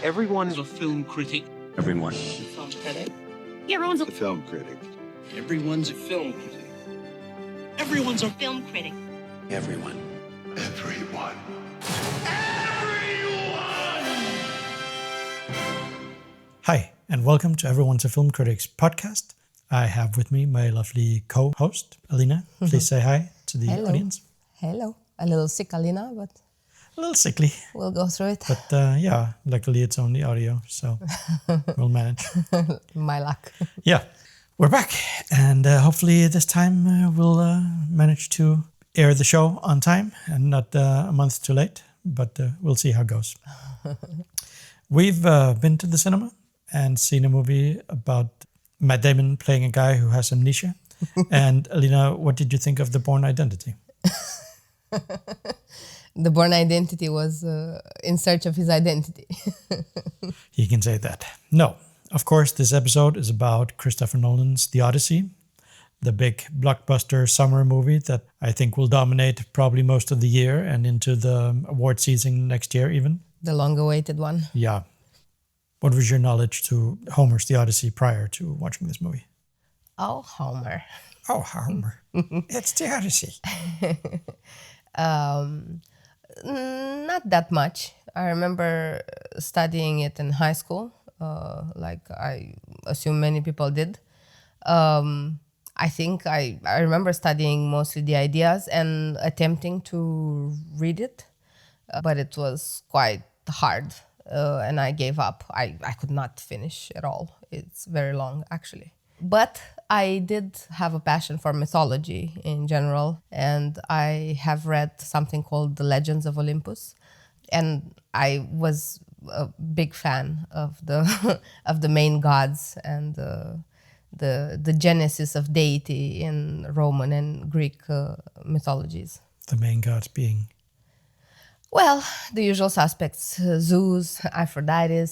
Everyone's a film critic. Everyone. A film critic. Everyone's a Film critic. Everyone's a film critic. Everyone's a film critic. Everyone. Everyone. Hi, and welcome to Everyone's a Film Critics podcast. I have with me my lovely co-host, Alina. Please say hi to the audience. Hello. A little sick, Alina, but A little sickly, we'll go through it. but luckily it's only audio, so we'll manage. My luck. Yeah, we're back, and hopefully this time we'll manage to air the show on time and not a month too late, but we'll see how it goes. We've been to the cinema and seen a movie about Matt Damon playing a guy who has amnesia. And Alina, what did you think of The Bourne Identity? The Bourne Identity was in search of his identity. He can say that. No, of course, this episode is about Christopher Nolan's The Odyssey, the big blockbuster summer movie that I think will dominate probably most of the year and into the award season next year even. The long-awaited one. Yeah. What was your knowledge to Homer's The Odyssey prior to watching this movie? Oh, Homer. Oh, Homer. It's The Odyssey. Not that much. I remember studying it in high school, like I assume many people did. I think I remember studying mostly the ideas and attempting to read it, but it was quite hard, and I gave up. I could not finish at all. It's very long, actually. But I did have a passion for mythology in general, and I have read something called The Legends of Olympus, and I was a big fan of the of the main gods and the genesis of deity in Roman and Greek mythologies. The main gods being? Well, the usual suspects: Zeus, Aphrodite,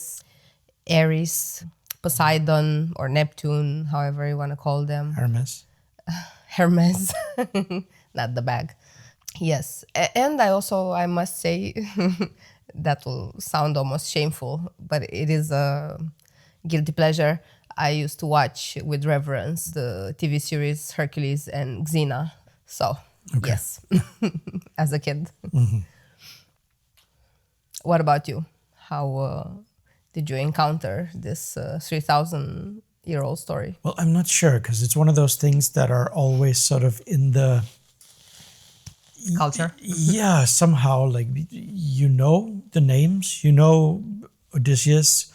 Ares, Poseidon or Neptune, however you want to call them. Hermes. Hermes, not the bag. Yes, and I must say, that will sound almost shameful, but it is a guilty pleasure. I used to watch with reverence the TV series Hercules and Xena. So, okay. Yes, as a kid. Mm-hmm. What about you? How did you encounter this 3,000-year-old story? Well, I'm not sure, because it's one of those things that are always sort of in the culture. Yeah, somehow, like, you know the names, you know Odysseus,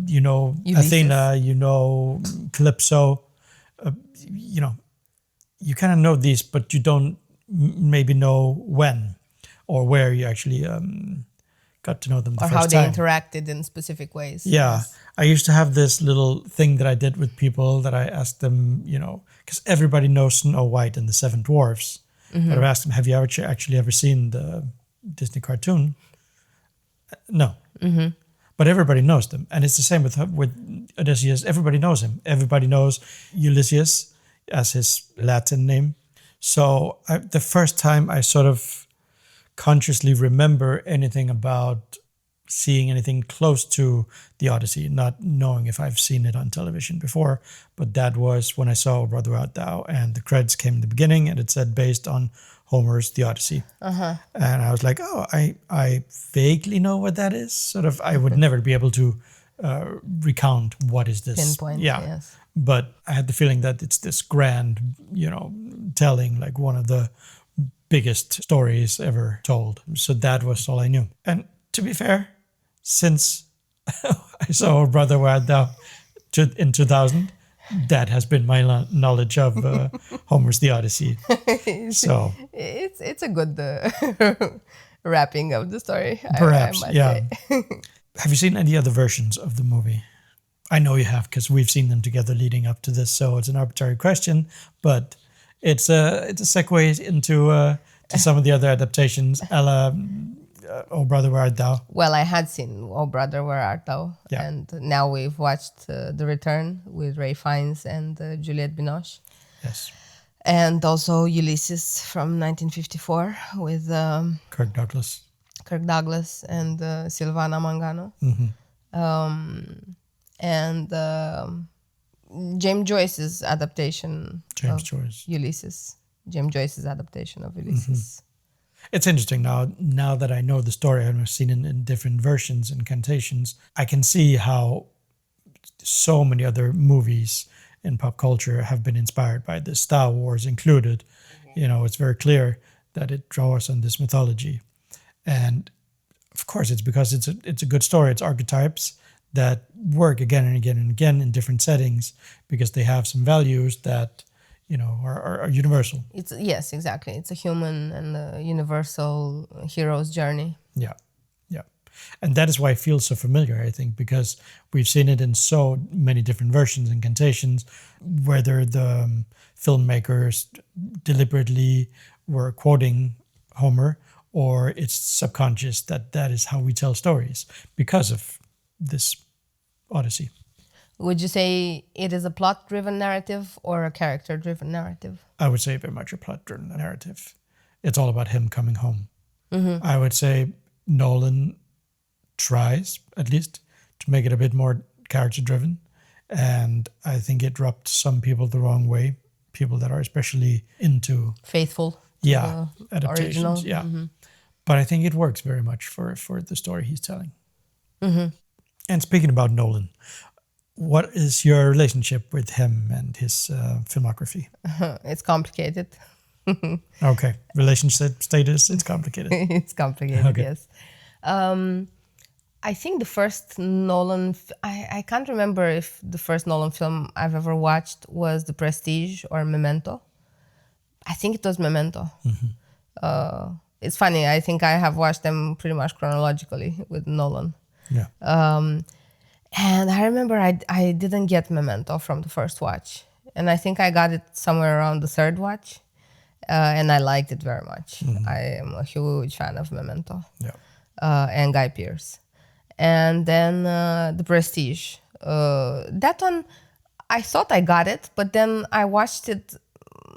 you know Ulysses. Athena, you know Calypso, you kind of know these, but you don't maybe know when or where you actually got to know them the or first how they time. interacted in specific ways. Yeah. Yes. I used to have this little thing that I did with people that I asked them, because everybody knows Snow White and the Seven Dwarfs. Mm-hmm. But I asked them, have you actually ever seen the Disney cartoon? No. Mm-hmm. But everybody knows them. And it's the same with Odysseus. Everybody knows him. Everybody knows Ulysses as his Latin name. So the first time I sort of consciously remember anything about seeing anything close to the Odyssey, not knowing if I've seen it on television before, but that was when I saw O Brother, Where Art Thou, and the credits came in the beginning, and it said based on Homer's The Odyssey. Uh-huh. And I was like, oh, I vaguely know what that is. Sort of, I would never be able to recount what is this. Pinpoint, yeah. Yes. But I had the feeling that it's this grand, telling, like one of the biggest stories ever told. So that was all I knew. And to be fair, since I saw Brother Where Art Thou in 2000, that has been my knowledge of Homer's The Odyssey. So it's a good wrapping of the story. Perhaps, I yeah. say. Have you seen any other versions of the movie? I know you have, because we've seen them together leading up to this, so it's an arbitrary question, but it's a segue into to some of the other adaptations, a la Oh Brother, Where Art Thou? Well, I had seen Oh Brother, Where Art Thou? Yeah. And now we've watched The Return with Ray Fiennes and Juliette Binoche. Yes. And also Ulysses from 1954 with Kirk Douglas and Silvana Mangano. Mm-hmm. And James Joyce's adaptation James of Joyce. Ulysses. James Joyce's adaptation of Ulysses. It's interesting now that I know the story and I've seen it in different versions, incantations, I can see how so many other movies in pop culture have been inspired by this, Star Wars included. It's very clear that it draws on this mythology. And of course, it's because it's a good story. It's archetypes that work again and again and again in different settings because they have some values that are universal. Yes, exactly. It's a human and a universal hero's journey. Yeah, yeah. And that is why it feels so familiar, I think, because we've seen it in so many different versions, incantations, whether the filmmakers deliberately were quoting Homer or it's subconscious that is how we tell stories because of this Odyssey. Would you say it is a plot-driven narrative or a character-driven narrative? I would say very much a plot-driven narrative. It's all about him coming home. I would say Nolan tries, at least, to make it a bit more character-driven. And I think it rubbed some people the wrong way, people that are especially into Faithful to the adaptations. original. Yeah. But I think it works very much for the story he's telling. And speaking about Nolan, what is your relationship with him and his filmography? It's complicated. Okay. Relationship status, it's complicated. It's complicated, Okay. yes. I think the first Nolan, I can't remember if the first Nolan film I've ever watched was The Prestige or Memento. I think it was Memento. It's funny, I think I have watched them pretty much chronologically with Nolan. Yeah. And I remember I didn't get Memento from the first watch. And I think I got it somewhere around the third watch. And I liked it very much. I am a huge fan of Memento. Yeah. And Guy Pearce. And then The Prestige. That one, I thought I got it, but then I watched it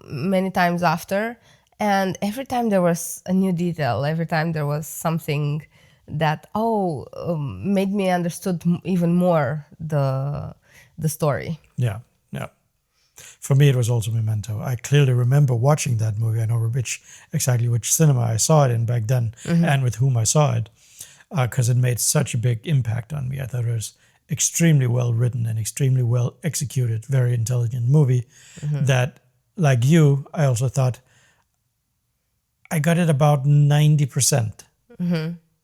many times after. And every time there was a new detail, every time there was something that made me understood even more the story. Yeah. Yeah. For me, it was also Memento. I clearly remember watching that movie. I know exactly which cinema I saw it in back then and with whom I saw it, because it made such a big impact on me. I thought it was extremely well written and extremely well executed, very intelligent movie that, like you, I also thought I got it about 90%.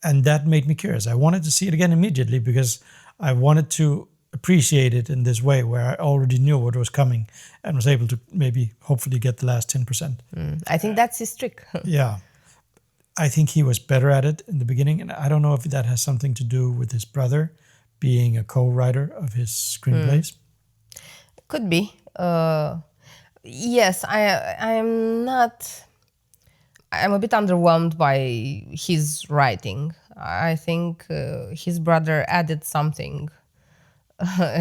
And that made me curious. I wanted to see it again immediately because I wanted to appreciate it in this way where I already knew what was coming and was able to maybe hopefully get the last 10%. I think that's his trick. Yeah. I think he was better at it in the beginning. And I don't know if that has something to do with his brother being a co-writer of his screenplays. Could be. Yes, I'm a bit underwhelmed by his writing. I think his brother added something,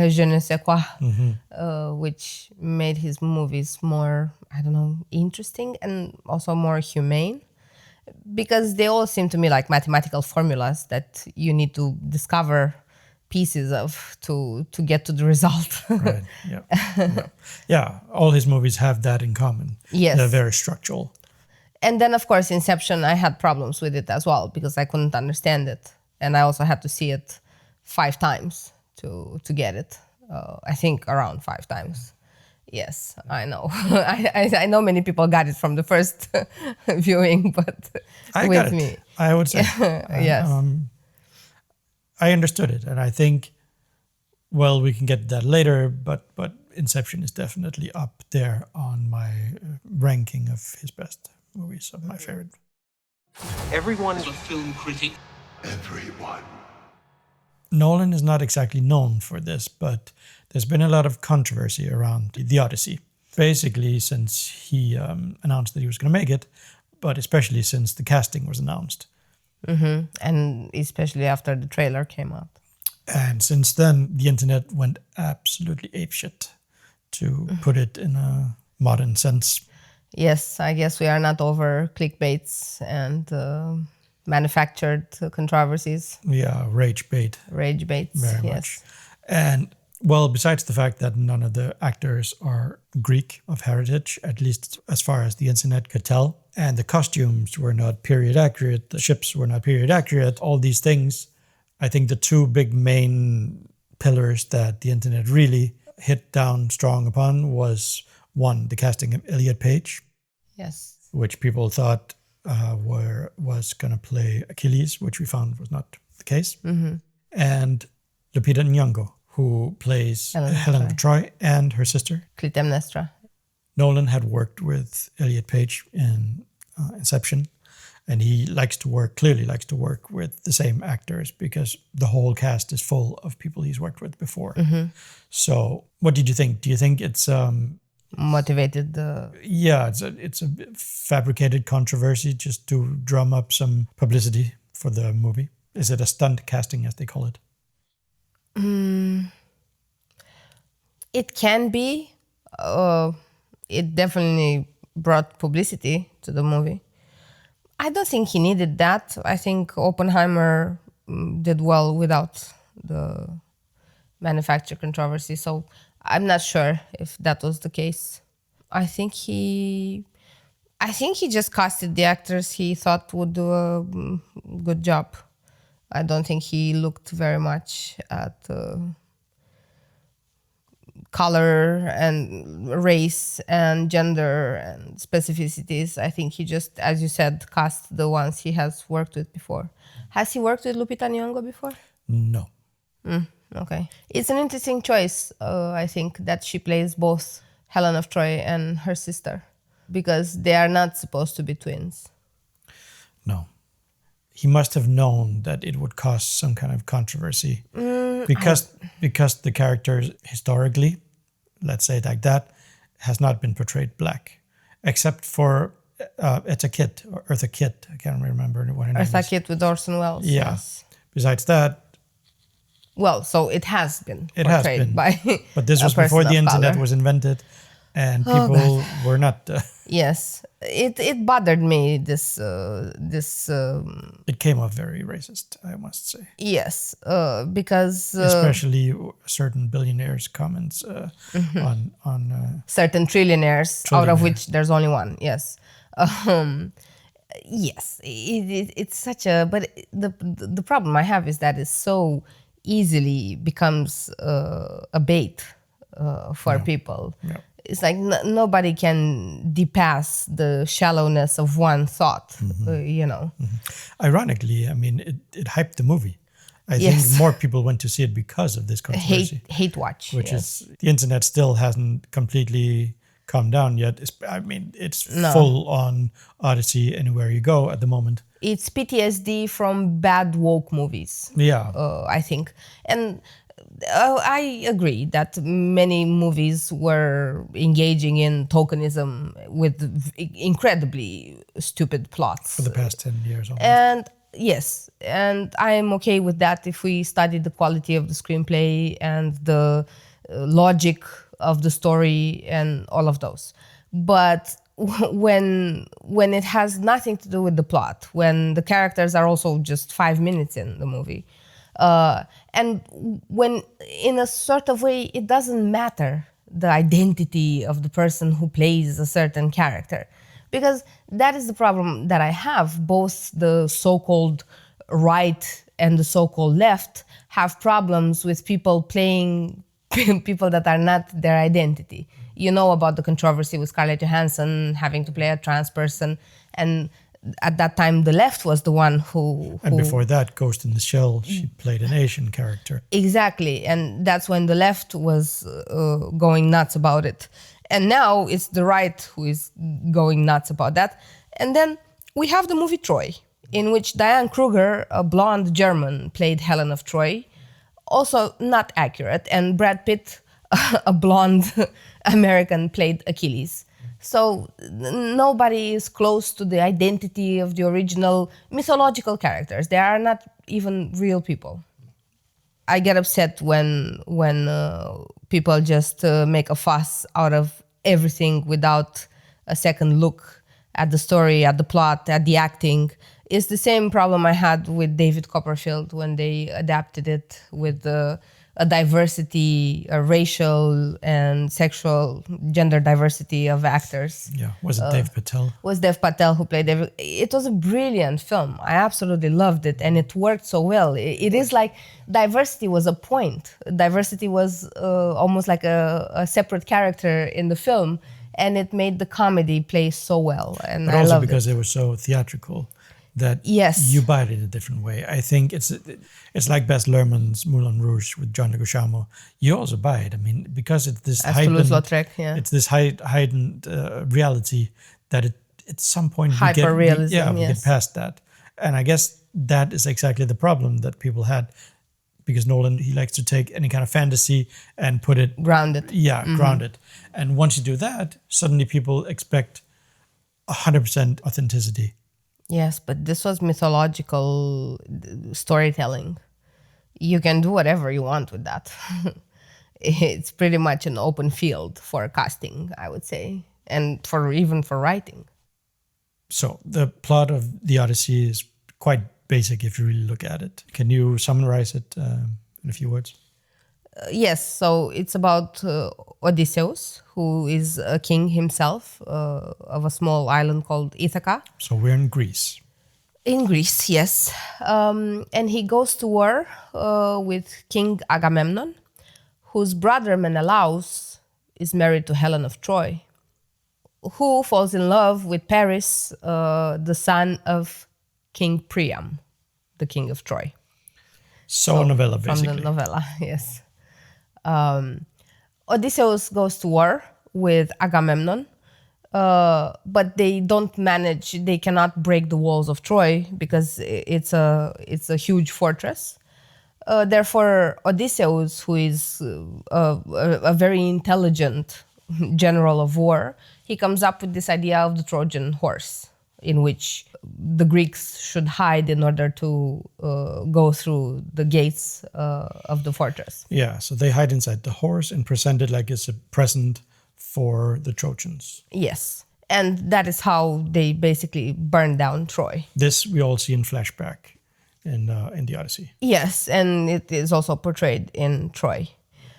je ne sais quoi, which made his movies more, interesting and also more humane. Because they all seem to me like mathematical formulas that you need to discover pieces of to get to the result. Right. Yeah. Yeah. All his movies have that in common. Yes. They're very structural. And then, of course, Inception, I had problems with it as well because I couldn't understand it. And I also had to see it 5 times to get it. I think around 5 times. Yes, I know. I know many people got it from the first viewing, but I with got it, me. I would say. Yes. I understood it. And I think, well, we can get to that later, but Inception is definitely up there on my ranking of his best movies, of my favorite. Everyone is a film critic. Everyone. Nolan is not exactly known for this, but there's been a lot of controversy around the Odyssey. Basically, since he announced that he was going to make it, but especially since the casting was announced. And especially after the trailer came out. And since then, the internet went absolutely apeshit, to put it in a modern sense. Yes, I guess we are not over clickbaits and manufactured controversies, Yeah, rage bait. rage baits. Very Yes. much. And well, besides the fact that none of the actors are Greek of heritage, at least as far as the internet could tell, and the costumes were not period accurate, the ships were not period accurate, all these things, I think the two big main pillars that the internet really hit down strong upon was one, the casting of Elliot Page, Yes. which people thought was going to play Achilles, which we found was not the case, and Lupita Nyong'o, who plays Helen of Troy and her sister. Clytemnestra. Nolan had worked with Elliot Page in Inception, and he clearly likes to work with the same actors because the whole cast is full of people he's worked with before. So what did you think? Do you think it's Motivated it's a fabricated controversy just to drum up some publicity for the movie? Is it a stunt casting, as they call it? It can be. It definitely brought publicity to the movie. I don't think he needed that. I think Oppenheimer did well without the manufacturer controversy. So I'm not sure if that was the case. I think he just casted the actors he thought would do a good job. I don't think he looked very much at color and race and gender and specificities. I think he just, as you said, cast the ones he has worked with before. Has he worked with Lupita Nyong'o before? No. Okay. It's an interesting choice, I think, that she plays both Helen of Troy and her sister, because they are not supposed to be twins. No. He must have known that it would cause some kind of controversy because the character historically, let's say it like that, has not been portrayed black, except for Eartha Kitt. I can't remember what her name is. Eartha Kitt with Orson Welles. Yeah. Yes. Besides that, well, so it has been it has portrayed been. by But this a was before person the of internet color. was invented, and people were not. Yes, it bothered me. It came off very racist, I must say. Yes, because Especially certain billionaires' comments on certain trillionaires, out of which there's only one. Yes, yes, it's such a. But the problem I have is that it's so easily becomes a bait for people. Yeah. It's like nobody can depass the shallowness of one thought, Ironically, I mean, it hyped the movie. I think more people went to see it because of this controversy. Hate watch. Which is, the internet still hasn't completely calmed down yet. It's full on Odyssey anywhere you go at the moment. It's PTSD from bad woke movies. Yeah. I think. And I agree that many movies were engaging in tokenism with incredibly stupid plots. For the past 10 years almost. And yes, and I'm okay with that if we study the quality of the screenplay and the logic of the story and all of those. But when it has nothing to do with the plot, when the characters are also just 5 minutes in the movie, and when in a sort of way it doesn't matter the identity of the person who plays a certain character, because that is the problem that I have. Both the so-called right and the so-called left have problems with people playing people that are not their identity. You know about the controversy with Scarlett Johansson having to play a trans person, and at that time the left was the one who and before that, Ghost in the Shell, she played an Asian character. Exactly, and that's when the left was going nuts about it. And now it's the right who is going nuts about that. And then we have the movie Troy, in which Diane Kruger, a blonde German, played Helen of Troy. Also not accurate. And Brad Pitt, a blonde American, played Achilles. So nobody is close to the identity of the original mythological characters. They are not even real people. I get upset when people just make a fuss out of everything without a second look at the story, at the plot, at the acting. It's the same problem I had with David Copperfield when they adapted it with a diversity, a racial and sexual gender diversity of actors. Yeah. Was it Dev Patel? Was Dev Patel who played David. It was a brilliant film. I absolutely loved it, and it worked so well. It is like diversity was a point. Diversity was almost like a separate character in the film, and it made the comedy play so well. And But I also loved because it. they were so theatrical that Yes. you buy it in a different way. I think it's like Baz Luhrmann's Moulin Rouge with John Leguizamo. You also buy it. I mean, because it's this As heightened, Toulouse-Lautrec, yeah. it's this heightened reality that at some point Hyper-realism, we yes. get past that. And I guess that is exactly the problem that people had, because Nolan, he likes to take any kind of fantasy and put it Grounded. Yeah, grounded. And once you do that, suddenly people expect 100% authenticity. Yes, but this was mythological storytelling. You can do whatever you want with that. It's pretty much an open field for casting, I would say, and even for writing. So the plot of the Odyssey is quite basic if you really look at it. Can you summarize it in a few words? Yes, so it's about Odysseus, who is a king himself of a small island called Ithaca. So we're in Greece. In Greece, yes. And he goes to war with King Agamemnon, whose brother Menelaus is married to Helen of Troy, who falls in love with Paris, the son of King Priam, the king of Troy. So a novella, From basically. the novella, yes. Odysseus goes to war with Agamemnon, but they don't manage. They cannot break the walls of Troy because it's a huge fortress. Therefore, Odysseus, who is a very intelligent general of war, he comes up with this idea of the Trojan horse, in which the Greeks should hide in order to go through the gates of the fortress. Yeah, so they hide inside the horse and present it like it's a present for the Trojans. Yes. And that is how they basically burn down Troy. This we all see in flashback in the Odyssey. Yes, and it is also portrayed in Troy.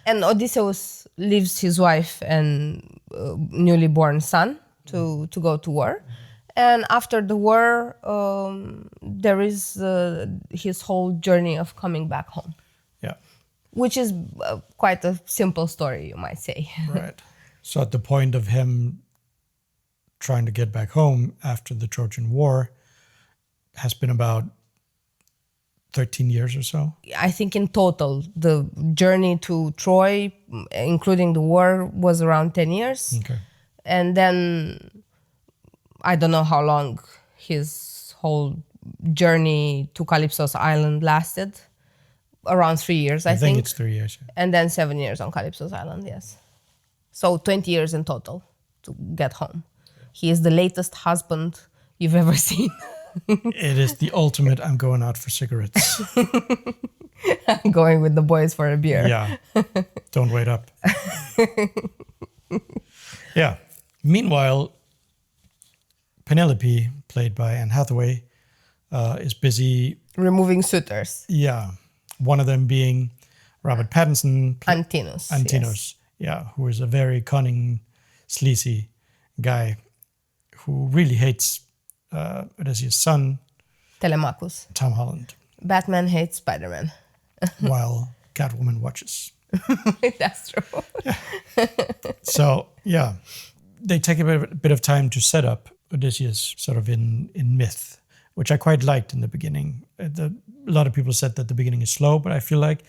And Odysseus leaves his wife and newly born son to go to war. And after the war, there is his whole journey of coming back home. Yeah. Which is quite a simple story, you might say. Right. So at the point of him trying to get back home after the Trojan War has been about 13 years or so. I think in total, the journey to Troy, including the war, was around 10 years. Okay. And then I don't know how long his whole journey to Calypso's island lasted. Around 3 years, I think. It's 3 years. Yeah. And then 7 years on Calypso's island, yes. So 20 years in total to get home. He is the latest husband you've ever seen. It is the ultimate I'm going out for cigarettes. Going with the boys for a beer. Yeah. Don't wait up. Yeah. Meanwhile, Penelope, played by Anne Hathaway, is busy. Removing suitors. Yeah. One of them being Robert Pattinson. Antinous. Antinous. Yeah. Who is a very cunning, sleazy guy who really hates his son, Telemachus. Tom Holland, Batman hates Spider-Man. while Catwoman watches. That's true. So, yeah, they take a bit of time to set up Odysseus sort of in myth, which I quite liked in the beginning. A lot of people said that the beginning is slow, but I feel like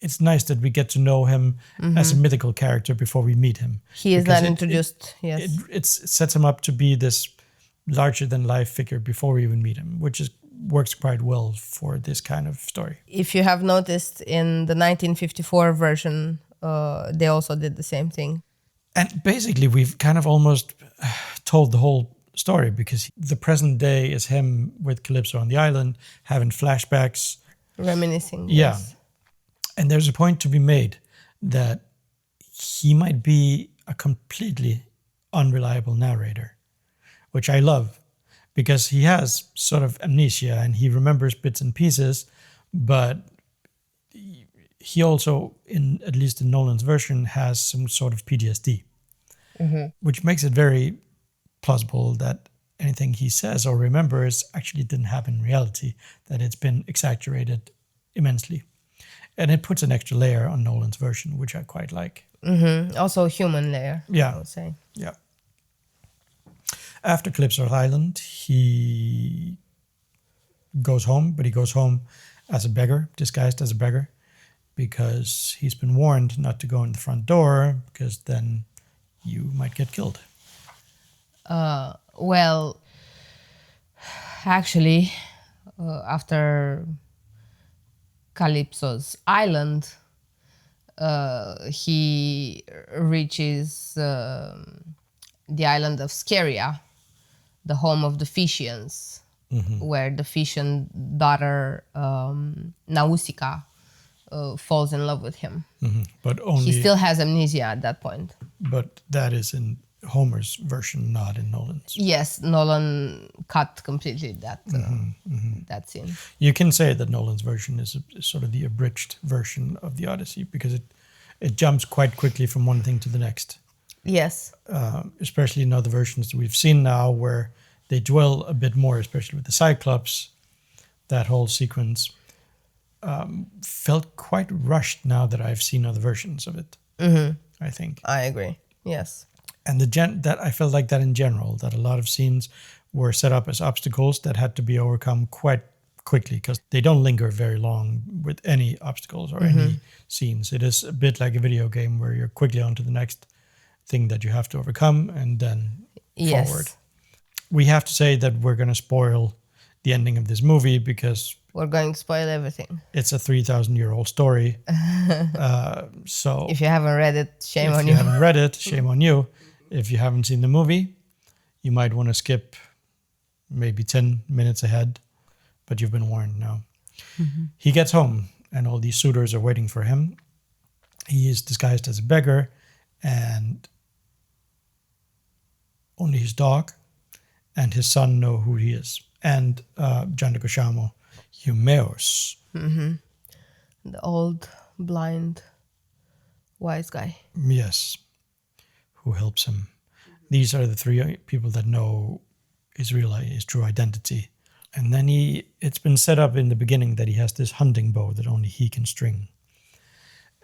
it's nice that we get to know him as a mythical character before we meet him. He is Because not introduced, yes. It sets him up to be this larger-than-life figure before we even meet him, which works quite well for this kind of story. If you have noticed, in the 1954 version, they also did the same thing. And basically, we've kind of almost told the whole story, because the present day is him with Calypso on the island, having flashbacks. Reminiscing. Yeah. Yes. And there's a point to be made that he might be a completely unreliable narrator, which I love, because he has sort of amnesia and he remembers bits and pieces, but he also, at least in Nolan's version, has some sort of PTSD, which makes it very plausible that anything he says or remembers actually didn't happen in reality, that it's been exaggerated immensely. And it puts an extra layer on Nolan's version, which I quite like. Also a human layer, Yeah. I would say. Yeah. After Calypso Island, he goes home, but he goes home as a beggar, disguised as a beggar, because he's been warned not to go in the front door, because then you might get killed. Well, actually, after Calypso's Island, he reaches the island of Scheria, the home of the Phaeacians, where the Phaeacian daughter Nausicaa falls in love with him. But only, He still has amnesia at that point. but that is in Homer's version, not in Nolan's. Yes, Nolan cut completely that scene. You can say that Nolan's version is sort of the abridged version of the Odyssey, because it jumps quite quickly from one thing to the next. Yes. Especially in other versions that we've seen now, where they dwell a bit more, especially with the Cyclops. That whole sequence felt quite rushed now that I've seen other versions of it. I think. I agree. Yes. And that I felt like that in general, that a lot of scenes were set up as obstacles that had to be overcome quite quickly, because they don't linger very long with any obstacles or any scenes. It is a bit like a video game where you're quickly on to the next thing that you have to overcome and then forward. We have to say that we're going to spoil the ending of this movie, because We're going to spoil everything. it's a 3,000-year-old story. So If you haven't read it, shame if on you you. haven't read it, shame on you. If you haven't seen the movie, you might want to skip maybe 10 minutes ahead, but you've been warned now. He gets home and all these suitors are waiting for him. He is disguised as a beggar, and only his dog and his son know who he is. And John Leguizamo, Eumeus. The old, blind, wise guy. Yes, who helps him. These are the three people that know his true identity. And then it's been set up in the beginning that he has this hunting bow that only he can string.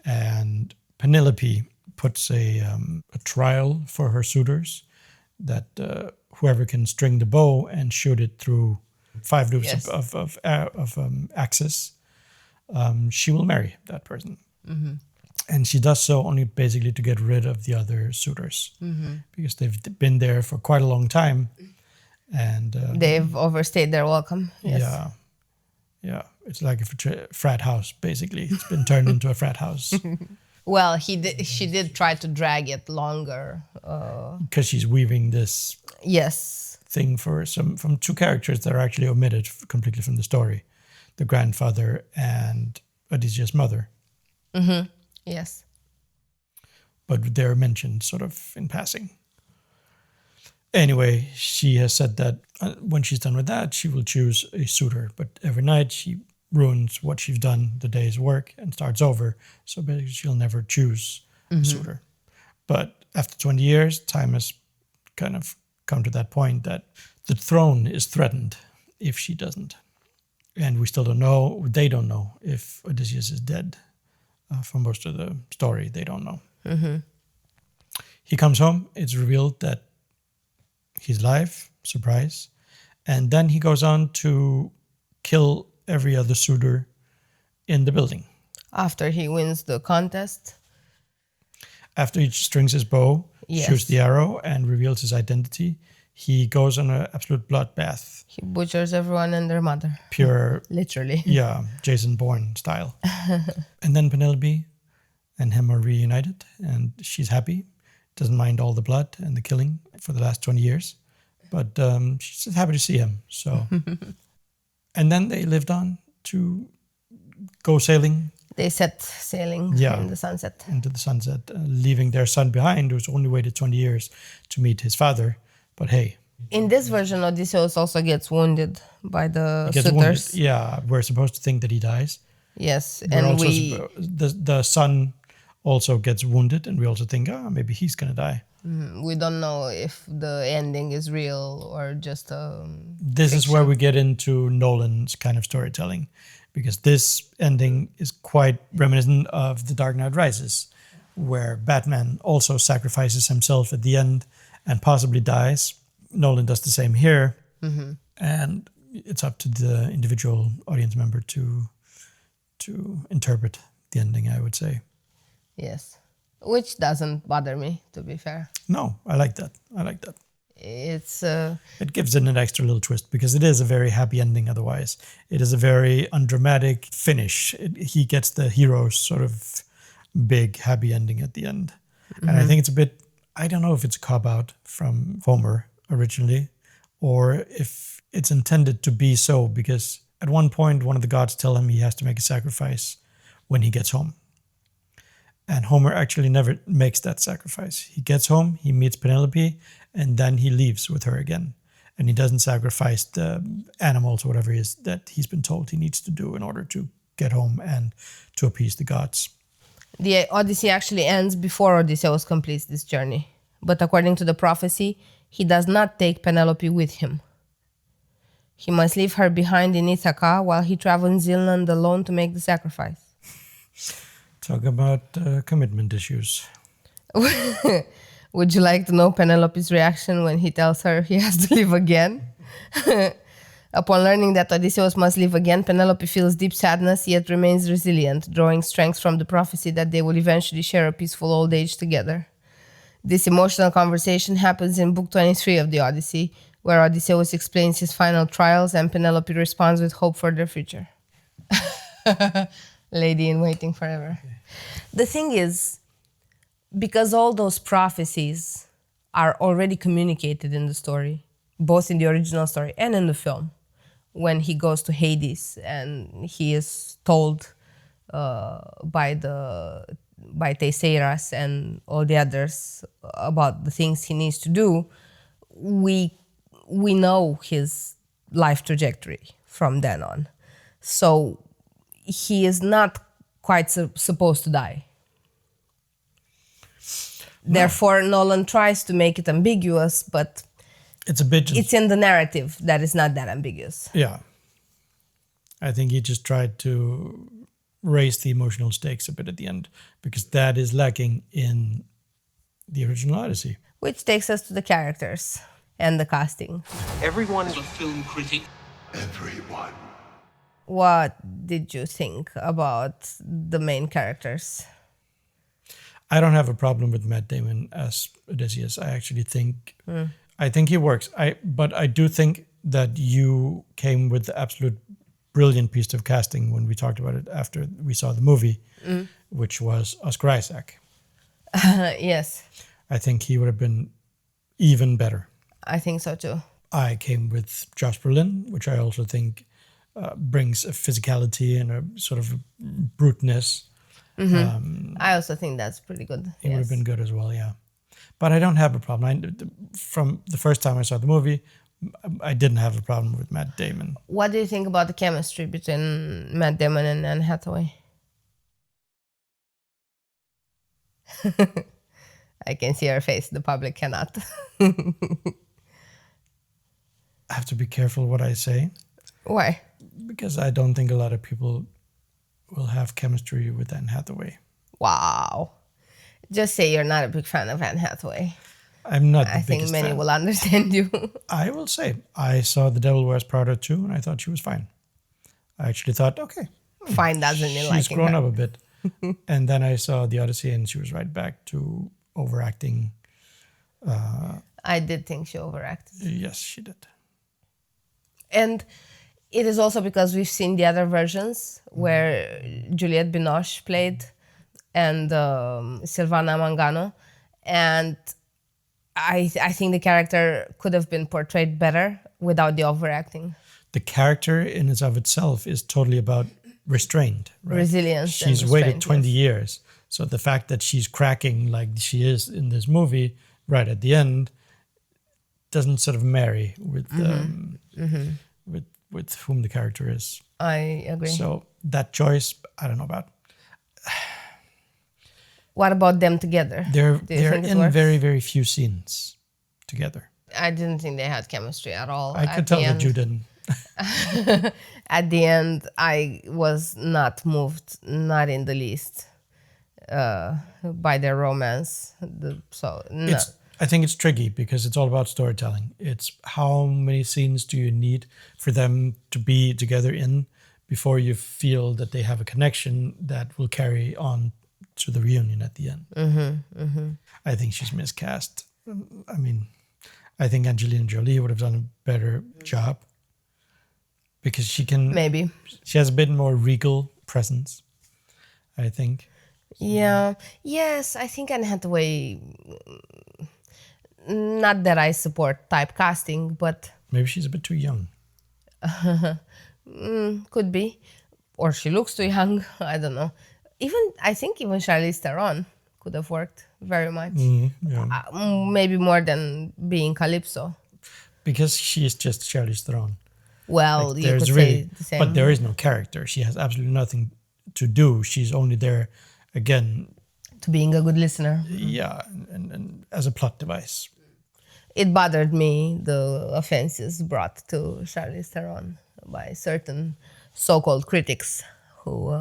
And Penelope puts a trial for her suitors that whoever can string the bow and shoot it through 5 loops of axes, she will marry that person. And she does so only basically to get rid of the other suitors, because they've been there for quite a long time. And They've overstayed their welcome. Yes. Yeah. It's like a frat house, basically. It's been turned into a frat house. Well, she did try to drag it longer. Because she's weaving this Yes. thing from 2 characters that are actually omitted completely from the story. The grandfather and Odysseus' mother. Yes. But they're mentioned sort of in passing. Anyway, she has said that when she's done with that, she will choose a suitor. But every night she ruins what she's done, the day's work, and starts over. So basically she'll never choose a suitor. But after 20 years, time has kind of come to that point that the throne is threatened if she doesn't. And we still don't know, they don't know if Odysseus is dead. For most of the story, they don't know. He comes home, it's revealed that he's alive, surprise. And then he goes on to kill every other suitor in the building. After he wins the contest. After he strings his bow, Yes. shoots the arrow, and reveals his identity, he goes on an absolute bloodbath. He butchers everyone and their mother. Pure, Literally. yeah, Jason Bourne style. And then Penelope and him are reunited, and she's happy. Doesn't mind all the blood and the killing for the last 20 years. But she's just happy to see him. So, and then they lived on to go sailing. They set sailing in the sunset. Into the sunset, leaving their son behind, who's only waited 20 years to meet his father. But hey, In this version, Odysseus also gets wounded by the He gets wounded. suitors. Yeah, we're supposed to think that he dies. Yes, We're and also we the son also gets wounded, and we also think, maybe he's gonna die. we don't know if the ending is real or just This is where we get into Nolan's kind of storytelling, because this ending is quite reminiscent of The Dark Knight Rises, where Batman also sacrifices himself at the end and possibly dies. Nolan does the same here, and it's up to the individual audience member to interpret the ending, I would say. Yes, which doesn't bother me, to be fair. No, I like that. It's It gives it an extra little twist because it is a very happy ending otherwise. It is a very undramatic finish. He gets the hero's sort of big happy ending at the end. And I think it's a bit, I don't know if it's a cop-out from Homer originally or if it's intended to be so, because at one point one of the gods tell him he has to make a sacrifice when he gets home. And Homer actually never makes that sacrifice. He gets home, he meets Penelope, and then he leaves with her again. And he doesn't sacrifice the animals or whatever it is that he's been told he needs to do in order to get home and to appease the gods. the Odyssey actually ends before Odysseus completes this journey. But according to the prophecy, he does not take Penelope with him. He must leave her behind in Ithaca while he travels in Zealand alone to make the sacrifice. Talk about commitment issues. Would you like to know Penelope's reaction when he tells her he has to live again? Upon learning that Odysseus must live again, Penelope feels deep sadness yet remains resilient, drawing strength from the prophecy that they will eventually share a peaceful old age together. This emotional conversation happens in Book 23 of the Odyssey, where Odysseus explains his final trials and Penelope responds with hope for their future. Lady in waiting forever. The thing is, because all those prophecies are already communicated in the story, both in the original story and in the film, when he goes to Hades and he is told by Theseus and all the others about the things he needs to do, we know his life trajectory from then on. So he is not quite supposed to die. No. Therefore, Nolan tries to make it ambiguous, but it's in the narrative that is not that ambiguous. Yeah. I think he just tried to raise the emotional stakes a bit at the end, because that is lacking in the original Odyssey. Which takes us to the characters and the casting. Everyone is a film critic. Everyone. What did you think about the main characters? I don't have a problem with Matt Damon as Odysseus. I actually think I think he works. But I do think that you came with the absolute brilliant piece of casting when we talked about it after we saw the movie, which was Oscar Isaac. Yes. I think he would have been even better. I think so too. I came with Josh Brolin, which I also think brings a physicality and a sort of bruteness. I also think that's pretty good. It would have been good as well, yeah. But I don't have a problem. From the first time I saw the movie, I didn't have a problem with Matt Damon. What do you think about the chemistry between Matt Damon and Anne Hathaway? I can see her face. The public cannot. I have to be careful what I say. Why? Because I don't think a lot of people will have chemistry with Anne Hathaway. Wow. Just say you're not a big fan of Anne Hathaway. I'm not the I think biggest many fan. will understand you. I will say, I saw The Devil Wears Prada 2 and I thought she was fine. I actually thought, okay. Fine doesn't mean She's liking grown her. up a bit. And then I saw The Odyssey and she was right back to overacting. I did think she overacted. Yes, she did. And it is also because we've seen the other versions where Juliette Binoche played and Silvana Mangano. And I think the character could have been portrayed better without the overacting. The character in and of itself is totally about restraint. Right? Resilience. She's and waited restraint, 20 years. So the fact that she's cracking like she is in this movie right at the end, doesn't sort of marry with with whom the character is. I agree. So that choice, I don't know about. What about them together? They're think it in works? very, very few scenes together. I didn't think they had chemistry at all. I could tell that you didn't. At the end, I was not moved, not in the least, by their romance. No. I think it's tricky because it's all about storytelling. It's how many scenes do you need for them to be together in before you feel that they have a connection that will carry on to the reunion at the end. I think she's miscast. I mean, I think Angelina Jolie would have done a better job because she can. Maybe. She has a bit more regal presence, I think. Yeah. Yes, I think Anne Hathaway. Not that I support typecasting, but Maybe she's a bit too young. could be, or she looks too young. I don't know. I think even Charlize Theron could have worked very much. Maybe more than being Calypso. Because she is just Charlize Theron. Well, Like, you could say the same. But there is no character. She has absolutely nothing to do. She's only there, again, to being a good listener. yeah, and as a plot device. It bothered me, the offenses brought to Charlize Theron by certain so-called critics who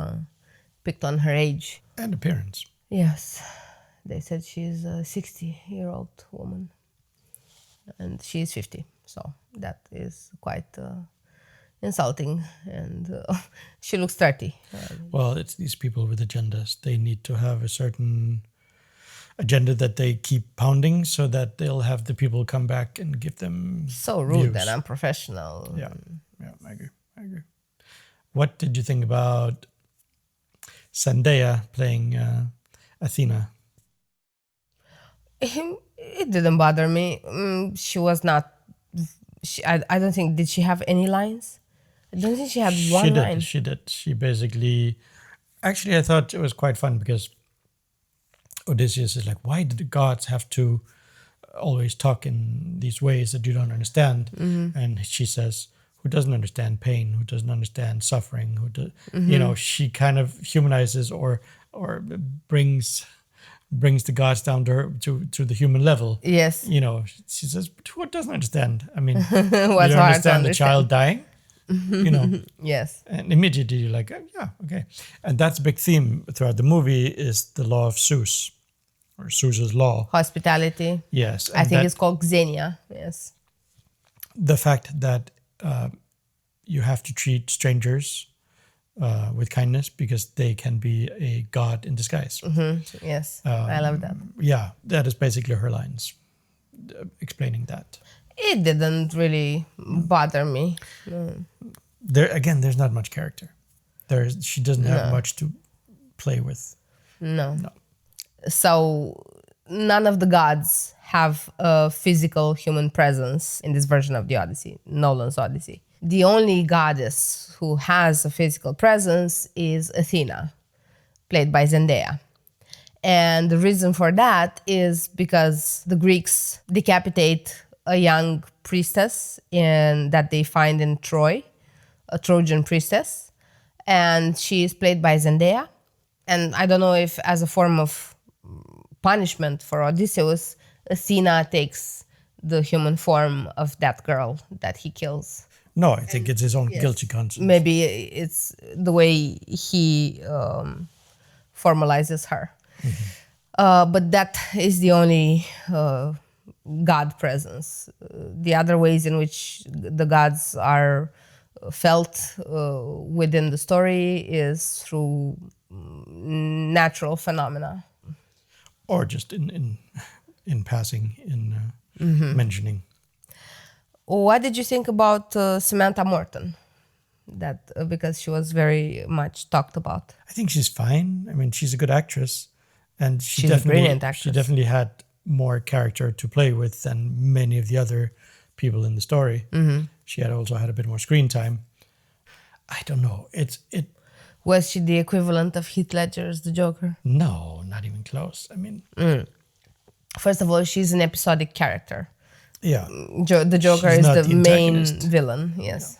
picked on her age. And appearance. Yes, they said she's a 60-year-old woman, and she's 50. So that is quite insulting, and she looks 30. Well, it's these people with agendas. They need to have a certain agenda that they keep pounding so that they'll have the people come back and give them So rude views. and unprofessional. Yeah, I agree. What did you think about Zendaya playing Athena? It didn't bother me. She was not. I don't think. Did she have any lines? I don't think she had one line. She did. She basically. Actually, I thought it was quite fun because Odysseus is like, why do the gods have to always talk in these ways that you don't understand? And she says, who doesn't understand pain? Who doesn't understand suffering? You know, she kind of humanizes or brings the gods down to the human level. Yes. You know, she says, but who doesn't understand? I mean, What's you don't hard to understand the child dying? You know, Yes. and immediately you're like, oh, yeah, okay. And that's a big theme throughout the movie is the law of Zeus, or Zeus's law. Hospitality. Yes. I and think that- it's called Xenia. Yes. the fact that you have to treat strangers with kindness because they can be a god in disguise. Yes. I love that. Yeah, that is basically her lines explaining that. It didn't really bother me. There's not much character. She doesn't have much to play with. No. So none of the gods have a physical human presence in this version of the Odyssey, Nolan's Odyssey. The only goddess who has a physical presence is Athena, played by Zendaya. And the reason for that is because the Greeks decapitate a young priestess that they find in Troy, a Trojan priestess, and she is played by Zendaya. And I don't know if as a form of punishment for Odysseus, Athena takes the human form of that girl that he kills. No, I think it's his own guilty conscience. Maybe it's the way he formalizes her. But that is the only God presence. The other ways in which the gods are felt within the story is through natural phenomena. Or just in passing, mentioning. What did you think about Samantha Morton? That because she was very much talked about. I think she's fine. I mean, she's a good actress, and She's a brilliant actress. She definitely had more character to play with than many of the other people in the story. She had also had a bit more screen time. I don't know. Was she the equivalent of Heath Ledger as the Joker? No, not even close. I mean, First of all, she's an episodic character. Yeah. The Joker She's is not the the main antagonist. villain. Yes.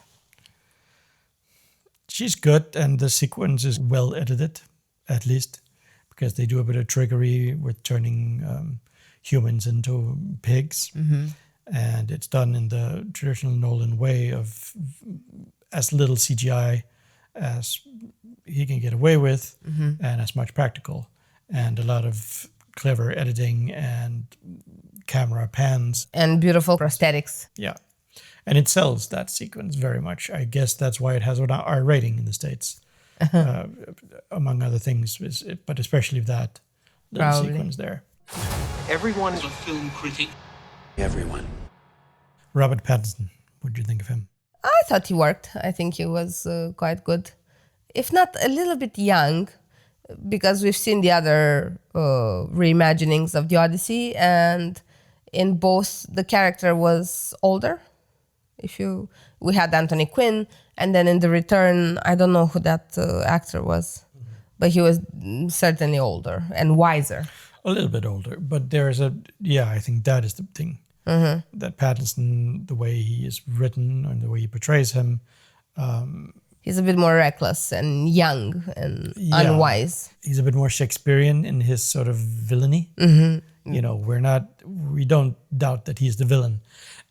She's good, and the sequence is well edited, at least, because they do a bit of trickery with turning humans into pigs. And it's done in the traditional Nolan way of as little CGI as he can get away with and as much practical. And a lot of clever editing and camera pans. And beautiful prosthetics. Yeah. And it sells that sequence very much. I guess that's why it has an R rating in the States, among other things, but especially that little Probably. sequence there. Everyone is a film critic. Everyone. Robert Pattinson, what do you think of him? I thought he worked. I think he was quite good. If not a little bit young, because we've seen the other reimaginings of the Odyssey, and in both the character was older. We had Anthony Quinn, and then in The Return, I don't know who that actor was, but he was certainly older and wiser. A little bit older, but I think that is the thing. That Pattinson, the way he is written and the way he portrays him, he's a bit more reckless and young and unwise. He's a bit more Shakespearean in his sort of villainy. You know, we don't doubt that he's the villain.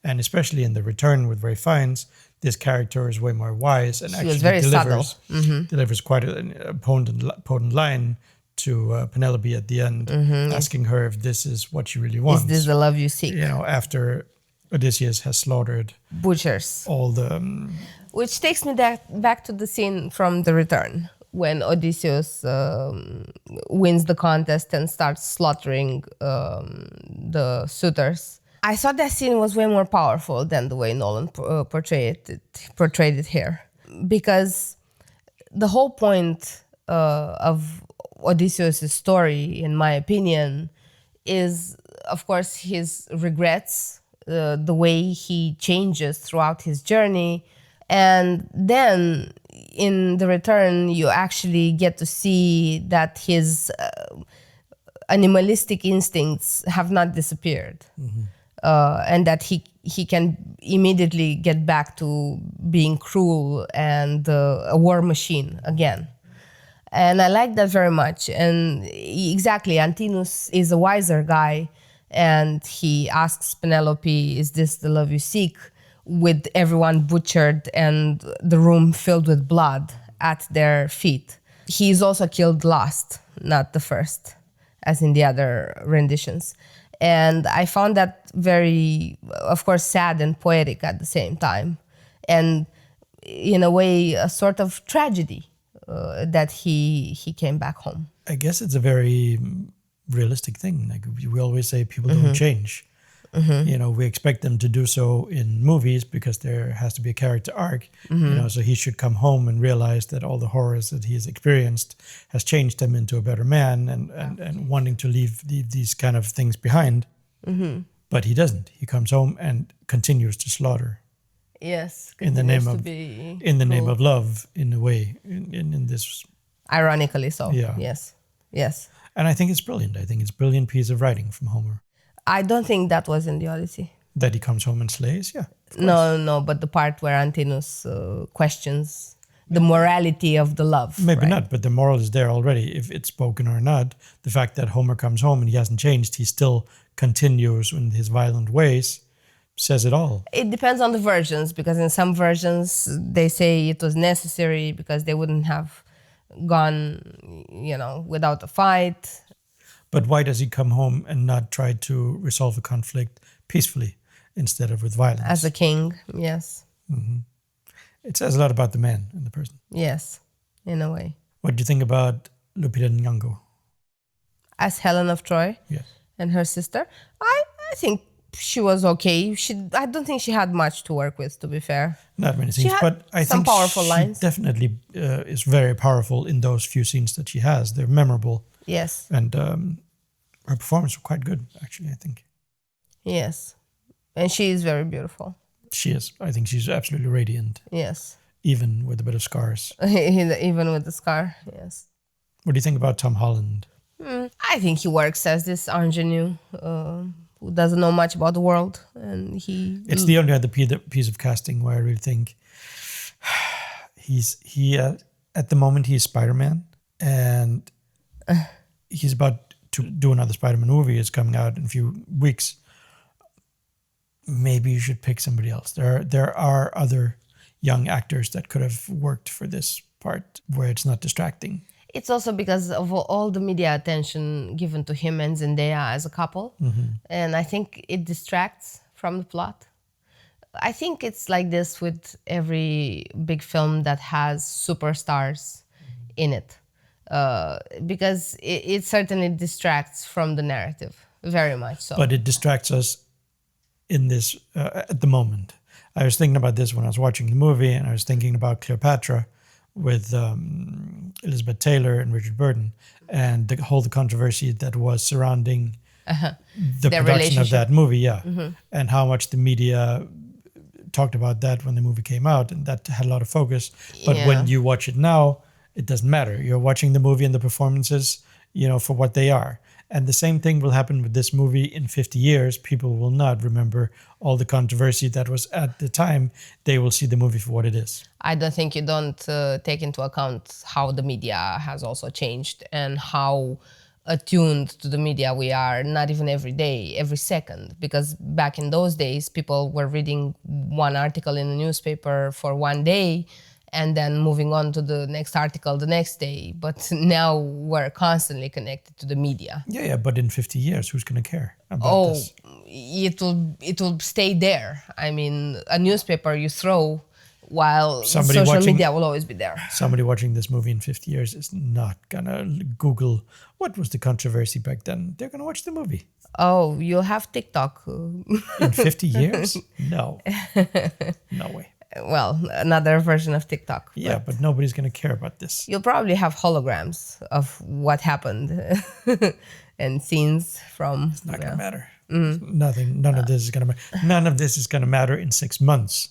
And especially in The Return with Ray Fiennes, this character is way more wise and actually was very delivers quite a potent line to Penelope at the end, asking her if this is what she really wants. Is this the love you seek? You know, after Odysseus has slaughtered Butchers. all the... Which takes me back to the scene from The Return, when Odysseus wins the contest and starts slaughtering the suitors. I thought that scene was way more powerful than the way Nolan portrayed it here. Because the whole point of Odysseus' story, in my opinion, is, of course, his regrets, the way he changes throughout his journey. And then in The Return, you actually get to see that his animalistic instincts have not disappeared. And that he can immediately get back to being cruel and a war machine again. And I like that very much. And exactly, Antinous is a wiser guy, and he asks Penelope, is this the love you seek? With everyone butchered and the room filled with blood at their feet. He is also killed last, not the first, as in the other renditions. And I found that very, of course, sad and poetic at the same time. And in a way, a sort of tragedy that he came back home. I guess it's a very realistic thing. Like we always say, people don't change. You know, we expect them to do so in movies because there has to be a character arc. You know, so he should come home and realize that all the horrors that he has experienced has changed him into a better man and wanting to leave these kind of things behind. But he doesn't. He comes home and continues to slaughter. Yes, In the name of love, in a way, in this. Ironically so. Yeah. Yes. And I think it's brilliant. I think it's a brilliant piece of writing from Homer. I don't think that was in the Odyssey. That he comes home and slays, yeah. No, but the part where Antinous questions the morality of the love. Maybe right? not, but the moral is there already, if it's spoken or not. The fact that Homer comes home and he hasn't changed, he still continues in his violent ways, says it all. It depends on the versions, because in some versions they say it was necessary because they wouldn't have gone, without a fight. But why does he come home and not try to resolve a conflict peacefully instead of with violence? As a king, yes. It says a lot about the man and the person. Yes, in a way. What do you think about Lupita Nyong'o? As Helen of Troy Yes. and her sister, I think she was okay. I don't think she had much to work with, to be fair. Not many things, had but I some think powerful she lines. definitely is very powerful in those few scenes that she has. They're memorable. Yes. And her performance was quite good, actually, I think. Yes. And she is very beautiful. She is. I think she's absolutely radiant, Yes. even with a bit of scars. Even with the scar, yes. What do you think about Tom Holland? I think he works as this ingenue who doesn't know much about the world, and he. It's the only other piece of casting where I really think he at the moment he's Spider-Man, and he's about to do another Spider-Man movie. It's coming out in a few weeks. Maybe you should pick somebody else. There are other young actors that could have worked for this part where it's not distracting. It's also because of all the media attention given to him and Zendaya as a couple. And I think it distracts from the plot. I think it's like this with every big film that has superstars in it. Because it certainly distracts from the narrative, very much so. But it distracts us in this at the moment. I was thinking about this when I was watching the movie, and I was thinking about Cleopatra with Elizabeth Taylor and Richard Burton, and the whole controversy that was surrounding the Their production of that movie, Mm-hmm. and how much the media talked about that when the movie came out, and that had a lot of focus. But Yeah. when you watch it now, it doesn't matter. You're watching the movie and the performances, for what they are. And the same thing will happen with this movie in 50 years. People will not remember all the controversy that was at the time. They will see the movie for what it is. I don't think you don't take into account how the media has also changed and how attuned to the media we are, not even every day, every second. Because back in those days, people were reading one article in the newspaper for one day and then moving on to the next article the next day. But now we're constantly connected to the media. Yeah, but in 50 years, who's going to care about this? It will stay there. I mean, a newspaper you throw while Somebody social watching- media will always be there. Somebody watching this movie in 50 years is not going to Google what was the controversy back then. They're going to watch the movie. Oh, you'll have TikTok. In 50 years? No. No way. Well, another version of TikTok. Yeah, but nobody's going to care about this. You'll probably have holograms of what happened and scenes from. It's not going to matter. None of this is going to matter. None of this is going to matter in 6 months.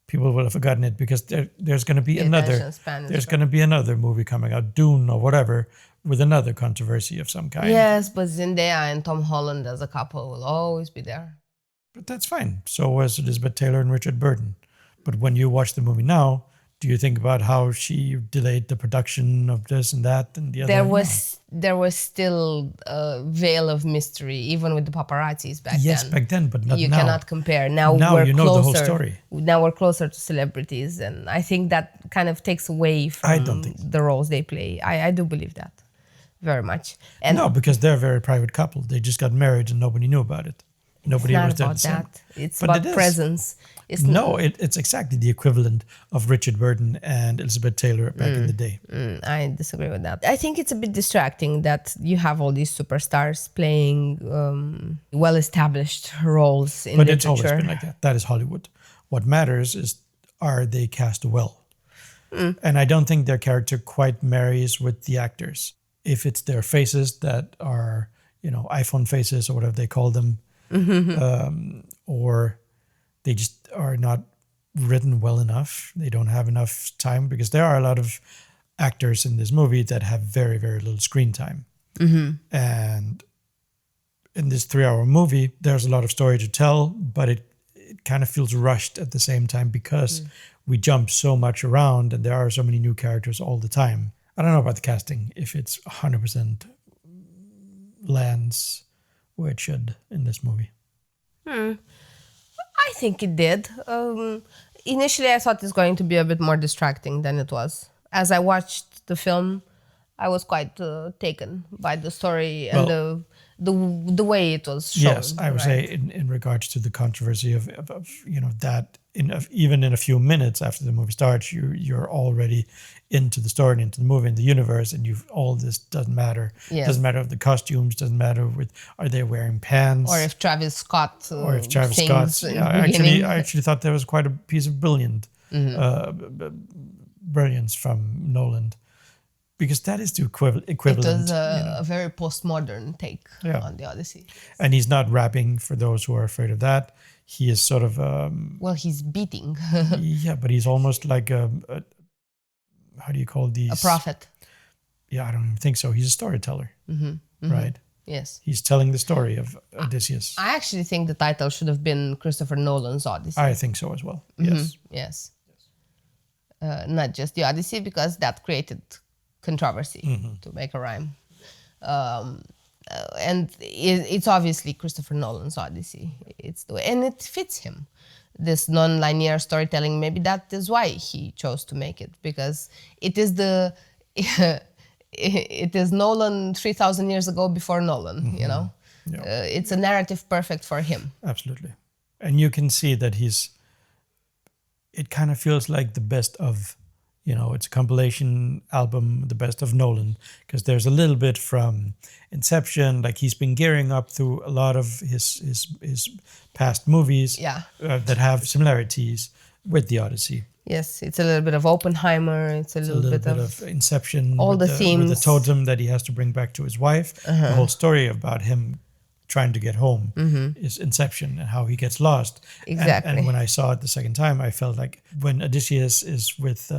People will have forgotten it because there's going to be attention span is there's going to be another movie coming out, Dune or whatever, with another controversy of some kind. Yes, but Zendaya and Tom Holland as a couple will always be there. But that's fine. So was Elizabeth Taylor and Richard Burton. But when you watch the movie now, do you think about how she delayed the production of this and that and the other? There was still a veil of mystery, even with the paparazzis back then. Yes, back then, but not You now. cannot compare. Now Now we're you closer. know the whole story. Now we're closer to celebrities, and I think that kind of takes away from I don't think so. the roles they play. I do believe that very much. And No, because they're a very private couple. They just got married and nobody knew about it. Nobody it's was not there about to see them. that. It's But about it is. presence. It's No, it's exactly the equivalent of Richard Burton and Elizabeth Taylor back in the day. I disagree with that. I think it's a bit distracting that you have all these superstars playing well-established roles in But literature. it's always been like that. That is Hollywood. What matters is, are they cast well? And I don't think their character quite marries with the actors. If it's their faces that are, iPhone faces or whatever they call them, or they just are not written well enough. They don't have enough time, because there are a lot of actors in this movie that have very, very little screen time. And in this 3-hour movie, there's a lot of story to tell, but it kind of feels rushed at the same time because we jump so much around and there are so many new characters all the time. I don't know about the casting, if it's 100% lands where it should in this movie. I think it did. Initially, I thought it was going to be a bit more distracting than it was. As I watched the film, I was quite taken by the story and the way it was shown. Yes, I would say in regards to the controversy of that even in a few minutes after the movie starts, you're already into the story and into the movie and the universe, and all this doesn't matter. Yes. Doesn't matter if the costumes, doesn't matter are they wearing pants, Or if Travis Scott Scott's. in Yeah, the beginning. I actually thought that was quite a piece of brilliance from Nolan, because that is the equivalent. It was a very postmodern take on the Odyssey. And he's not rapping, for those who are afraid of that. He is sort of Well, he's beating yeah, but he's almost like a how do you call these? a prophet. Yeah, I don't even think so. He's a storyteller, right? Yes. He's telling the story of Odysseus. I actually think the title should have been Christopher Nolan's Odyssey. I think so as well. Yes. Yes. Not just the Odyssey, because that created controversy to make a rhyme. And it's obviously Christopher Nolan's Odyssey. And it fits him. This non-linear storytelling, maybe that is why he chose to make it, because it is it is Nolan 3,000 years ago before Nolan, you know? Yeah. It's a narrative perfect for him. Absolutely. And you can see that it kind of feels like the best of, it's a compilation album, the best of Nolan, because there's a little bit from Inception, like he's been gearing up through a lot of his past movies that have similarities with the Odyssey. Yes, it's a little bit of Oppenheimer. It's a little bit of Inception. All the themes. With the totem that he has to bring back to his wife. The whole story about him trying to get home is Inception and how he gets lost. Exactly. And when I saw it the second time, I felt like when Odysseus is with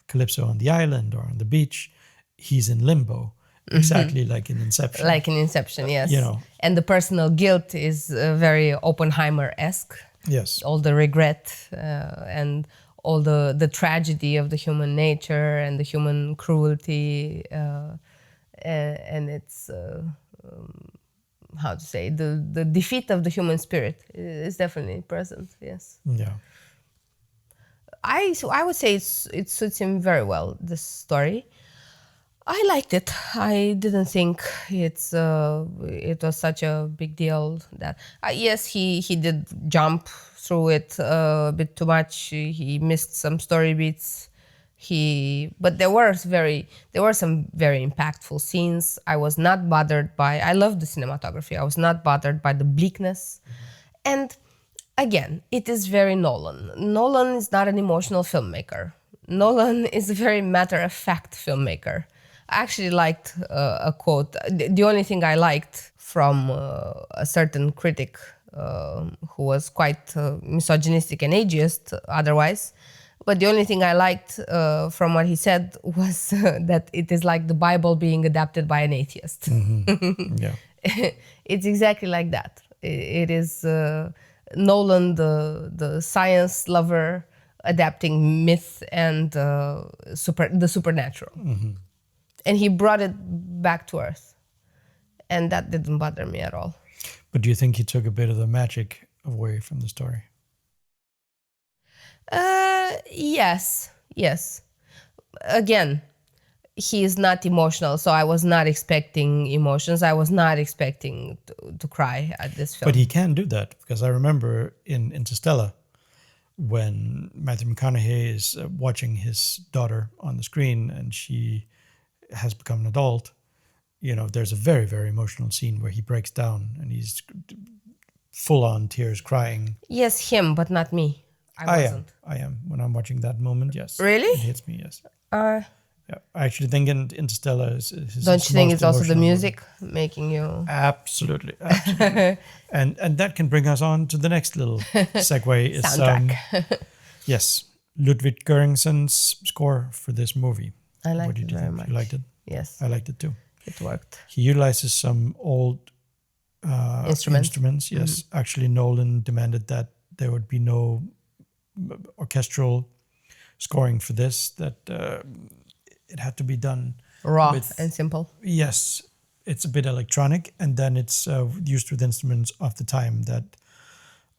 Calypso on the island or on the beach, he's in limbo. Exactly like in Inception. Like in Inception, yes. You know. And the personal guilt is very Oppenheimer-esque. Yes. All the regret and all the tragedy of the human nature and the human cruelty. And it's, how to say, the defeat of the human spirit is definitely present, yes. Yeah. I would say it suits him very well, this story. I liked it. I didn't think it was such a big deal that yes, he did jump through it a bit too much. He missed some story beats. But there were some very impactful scenes. I was not bothered by. I love the cinematography. I was not bothered by the bleakness, and again, it is very Nolan. Nolan is not an emotional filmmaker. Nolan is a very matter-of-fact filmmaker. I actually liked a quote. The only thing I liked from a certain critic who was quite misogynistic and ageist otherwise, but the only thing I liked from what he said was that it is like the Bible being adapted by an atheist. Yeah. It's exactly like that. It is Nolan, the science lover, adapting myth and the supernatural. And he brought it back to earth. And that didn't bother me at all. But do you think he took a bit of the magic away from the story? Yes. Again, he is not emotional, so I was not expecting emotions. I was not expecting to cry at this film. But he can do that, because I remember in Interstellar, when Matthew McConaughey is watching his daughter on the screen and she has become an adult, there's a very, very emotional scene where he breaks down and he's full on tears, crying. Yes, him, but not me. I wasn't. I am. When I'm watching that moment, yes. Really? It hits me, yes. Yeah, I actually think Interstellar is don't you think it's also the music making you... Absolutely. And that can bring us on to the next little segue. Is soundtrack. Yes, Ludwig Göransson's score for this movie. I liked it very much. You liked it? Yes. I liked it too. It worked. He utilizes some old instruments. Yes. Actually, Nolan demanded that there would be no orchestral scoring for this, that it had to be done raw and simple. Yes, it's a bit electronic, and then it's used with instruments of the time that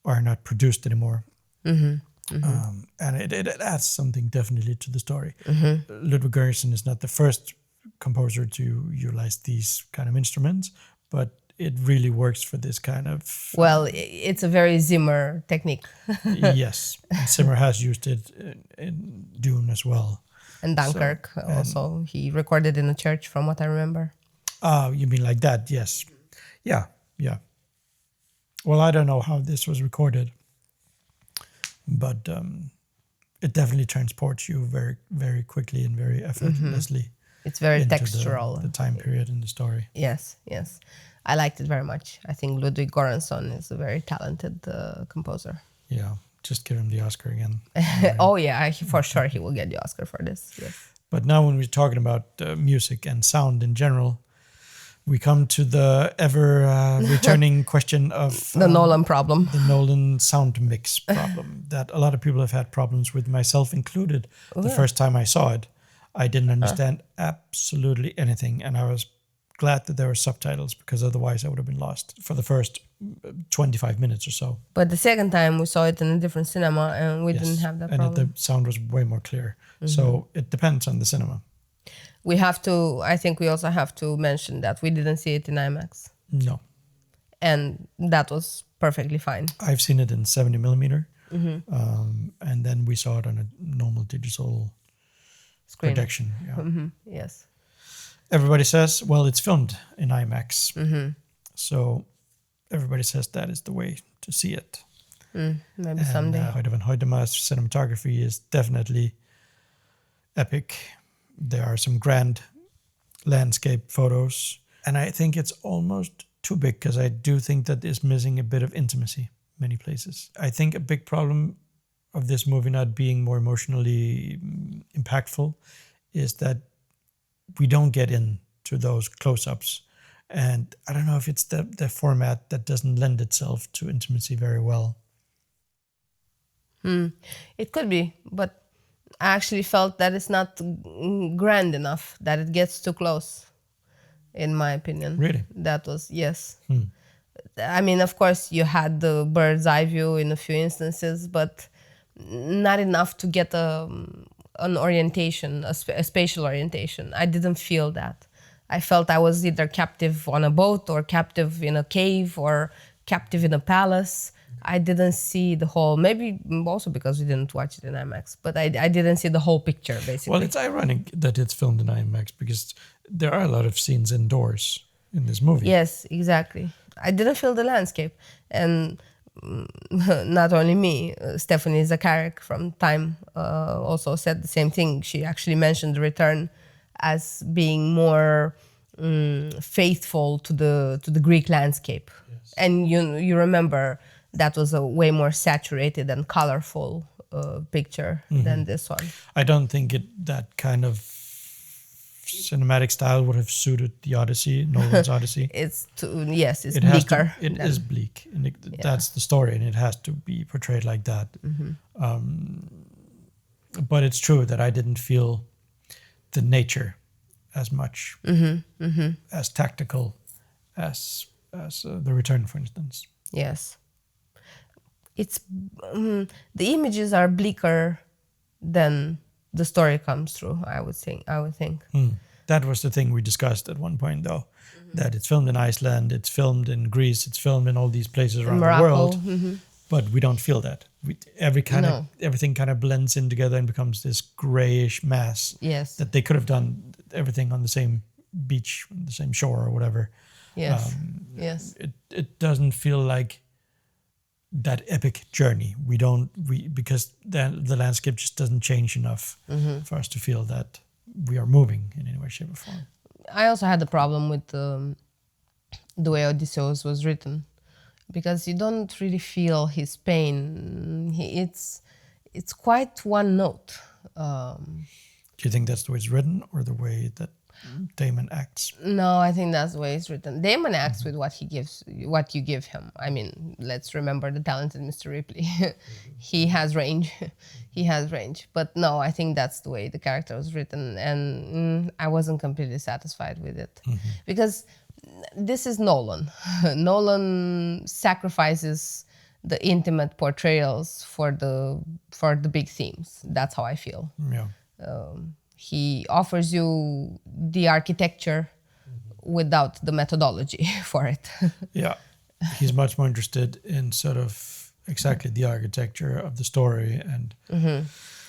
are not produced anymore. And it adds something definitely to the story. Ludwig Göransson is not the first composer to utilize these kind of instruments, but it really works for this kind of... Well, it's a very Zimmer technique. Yes, and Zimmer has used it in Dune as well. And Dunkirk also. He recorded in a church, from what I remember. Oh, you mean like that? Yes. Yeah. Well, I don't know how this was recorded, but it definitely transports you very, very quickly and very effortlessly. It's very textural. The time period in the story. Yes. I liked it very much. I think Ludwig Göransson is a very talented composer. Yeah, just give him the Oscar again. Oh yeah, for sure he will get the Oscar for this. Yes. But now when we're talking about music and sound in general, We come to the ever returning question of The Nolan problem. the Nolan sound mix problem that a lot of people have had problems with, myself included. The first time I saw it, I didn't understand absolutely anything, and I was glad that there were subtitles, because otherwise I would have been lost for the first 25 minutes or so. But the second time we saw it in a different cinema, and we didn't have that problem. And the sound was way more clear. So it depends on the cinema. We have to, I think we also have to mention that we didn't see it in IMAX. No. And that was perfectly fine. I've seen it in 70 millimeter. And then we saw it on a normal digital Screen. projection. Yeah. Yes. Everybody says, well, it's filmed in IMAX. So everybody says that is the way to see it. Maybe someday. Høyde Høydema's cinematography is definitely epic. There are some grand landscape photos. And I think it's almost too big, because I do think that it's missing a bit of intimacy many places. I think a big problem of this movie not being more emotionally impactful is that we don't get into those close-ups. And I don't know if it's the format that doesn't lend itself to intimacy very well. It could be, but I actually felt that it's not grand enough, that it gets too close, in my opinion. Really? That was, yes. I mean, of course, you had the bird's eye view in a few instances, but not enough to get an orientation, a spatial orientation. I didn't feel that. I felt I was either captive on a boat, or captive in a cave, or captive in a palace. I didn't see the whole, maybe also because we didn't watch it in IMAX, but I didn't see the whole picture, basically. Well, it's ironic that it's filmed in IMAX, because there are a lot of scenes indoors in this movie. Yes, exactly. I didn't feel the landscape. And not only me, Stephanie Zacharek from Time also said the same thing. She actually mentioned The Return as being more faithful to the Greek landscape. Yes. And you remember that was a way more saturated and colorful picture than this one. I don't think that kind of cinematic style would have suited the Odyssey, Nolan's Odyssey. It's bleaker. It is bleak, and that's the story, and it has to be portrayed like that. But it's true that I didn't feel the nature as much, as tactical as The Return, for instance. Yes. It's the images are bleaker than the story comes through, I would think. That was the thing we discussed at one point, though, that it's filmed in Iceland, it's filmed in Greece, it's filmed in all these places around the world, but we don't feel that. Everything kind of blends in together and becomes this grayish mass. Yes. That they could have done everything on the same beach, the same shore, or whatever. Yes. Yes. It doesn't feel like that epic journey. Because the landscape just doesn't change enough for us to feel that we are moving in any way, shape, or form. I also had a problem with the way Odysseus was written, because you don't really feel his pain. It's quite one note. Do you think that's the way it's written, or the way that Damon acts? No, I think that's the way it's written. Damon acts with what you give him. I mean, let's remember the talented Mr. Ripley. He has range. But no, I think that's the way the character was written, and I wasn't completely satisfied with it. Because this is Nolan. Nolan sacrifices the intimate portrayals for the big themes. That's how I feel. Yeah. He offers you the architecture without the methodology for it. Yeah. He's much more interested in sort of exactly the architecture of the story, and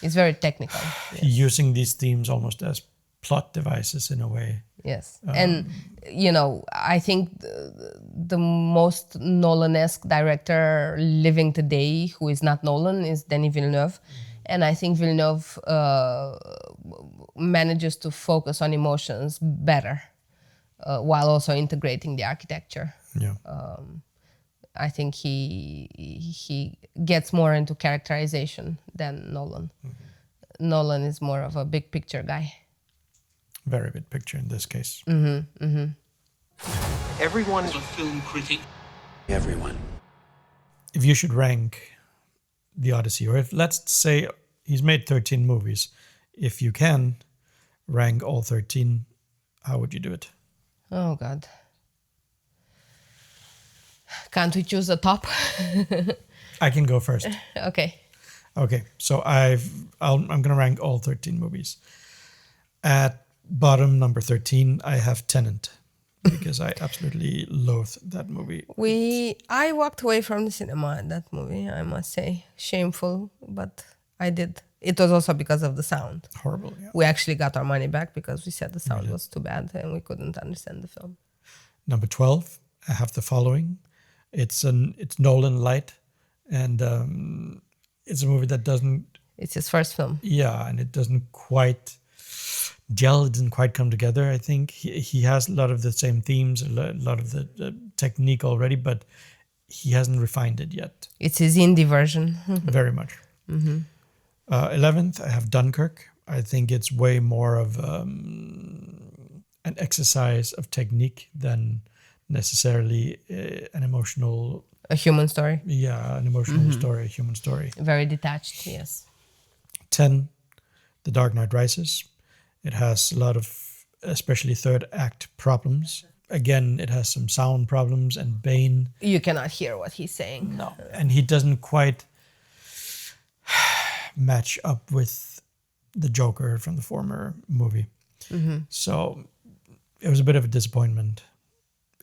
it's very technical. Yes. Using these themes almost as plot devices in a way. Yes. And, I think the most Nolan-esque director living today who is not Nolan is Denis Villeneuve. And I think Villeneuve manages to focus on emotions better while also integrating the architecture. Yeah. I think he gets more into characterization than Nolan. Nolan is more of a big picture guy. Very big picture in this case. Everyone is a film critic. Everyone. If you should rank the Odyssey, or if, let's say, he's made 13 movies, if you can rank all 13, how would you do it? Oh, God. Can't we choose the top? I can go first. Okay. Okay, so I'm going to rank all 13 movies. At bottom, number 13, I have Tenet, because I absolutely loathe that movie. I walked away from the cinema at that movie, I must say. Shameful, but I did. It was also because of the sound. Horrible, yeah. We actually got our money back because we said the sound was too bad and we couldn't understand the film. Number 12, I have The Following. It's Nolan light, and it's a movie that doesn't... It's his first film. Yeah, and it doesn't quite gel. It doesn't quite come together, I think. He has a lot of the same themes, a lot of the technique already, but he hasn't refined it yet. It's his indie version. Very much. 11th, I have Dunkirk. I think it's way more of an exercise of technique than necessarily an emotional... A human story. Yeah, an emotional story, a human story. Very detached, yes. 10, The Dark Knight Rises. It has a lot of, especially third act problems. Again, it has some sound problems, and Bane... You cannot hear what he's saying. No. And he doesn't quite match up with the Joker from the former movie. So it was a bit of a disappointment.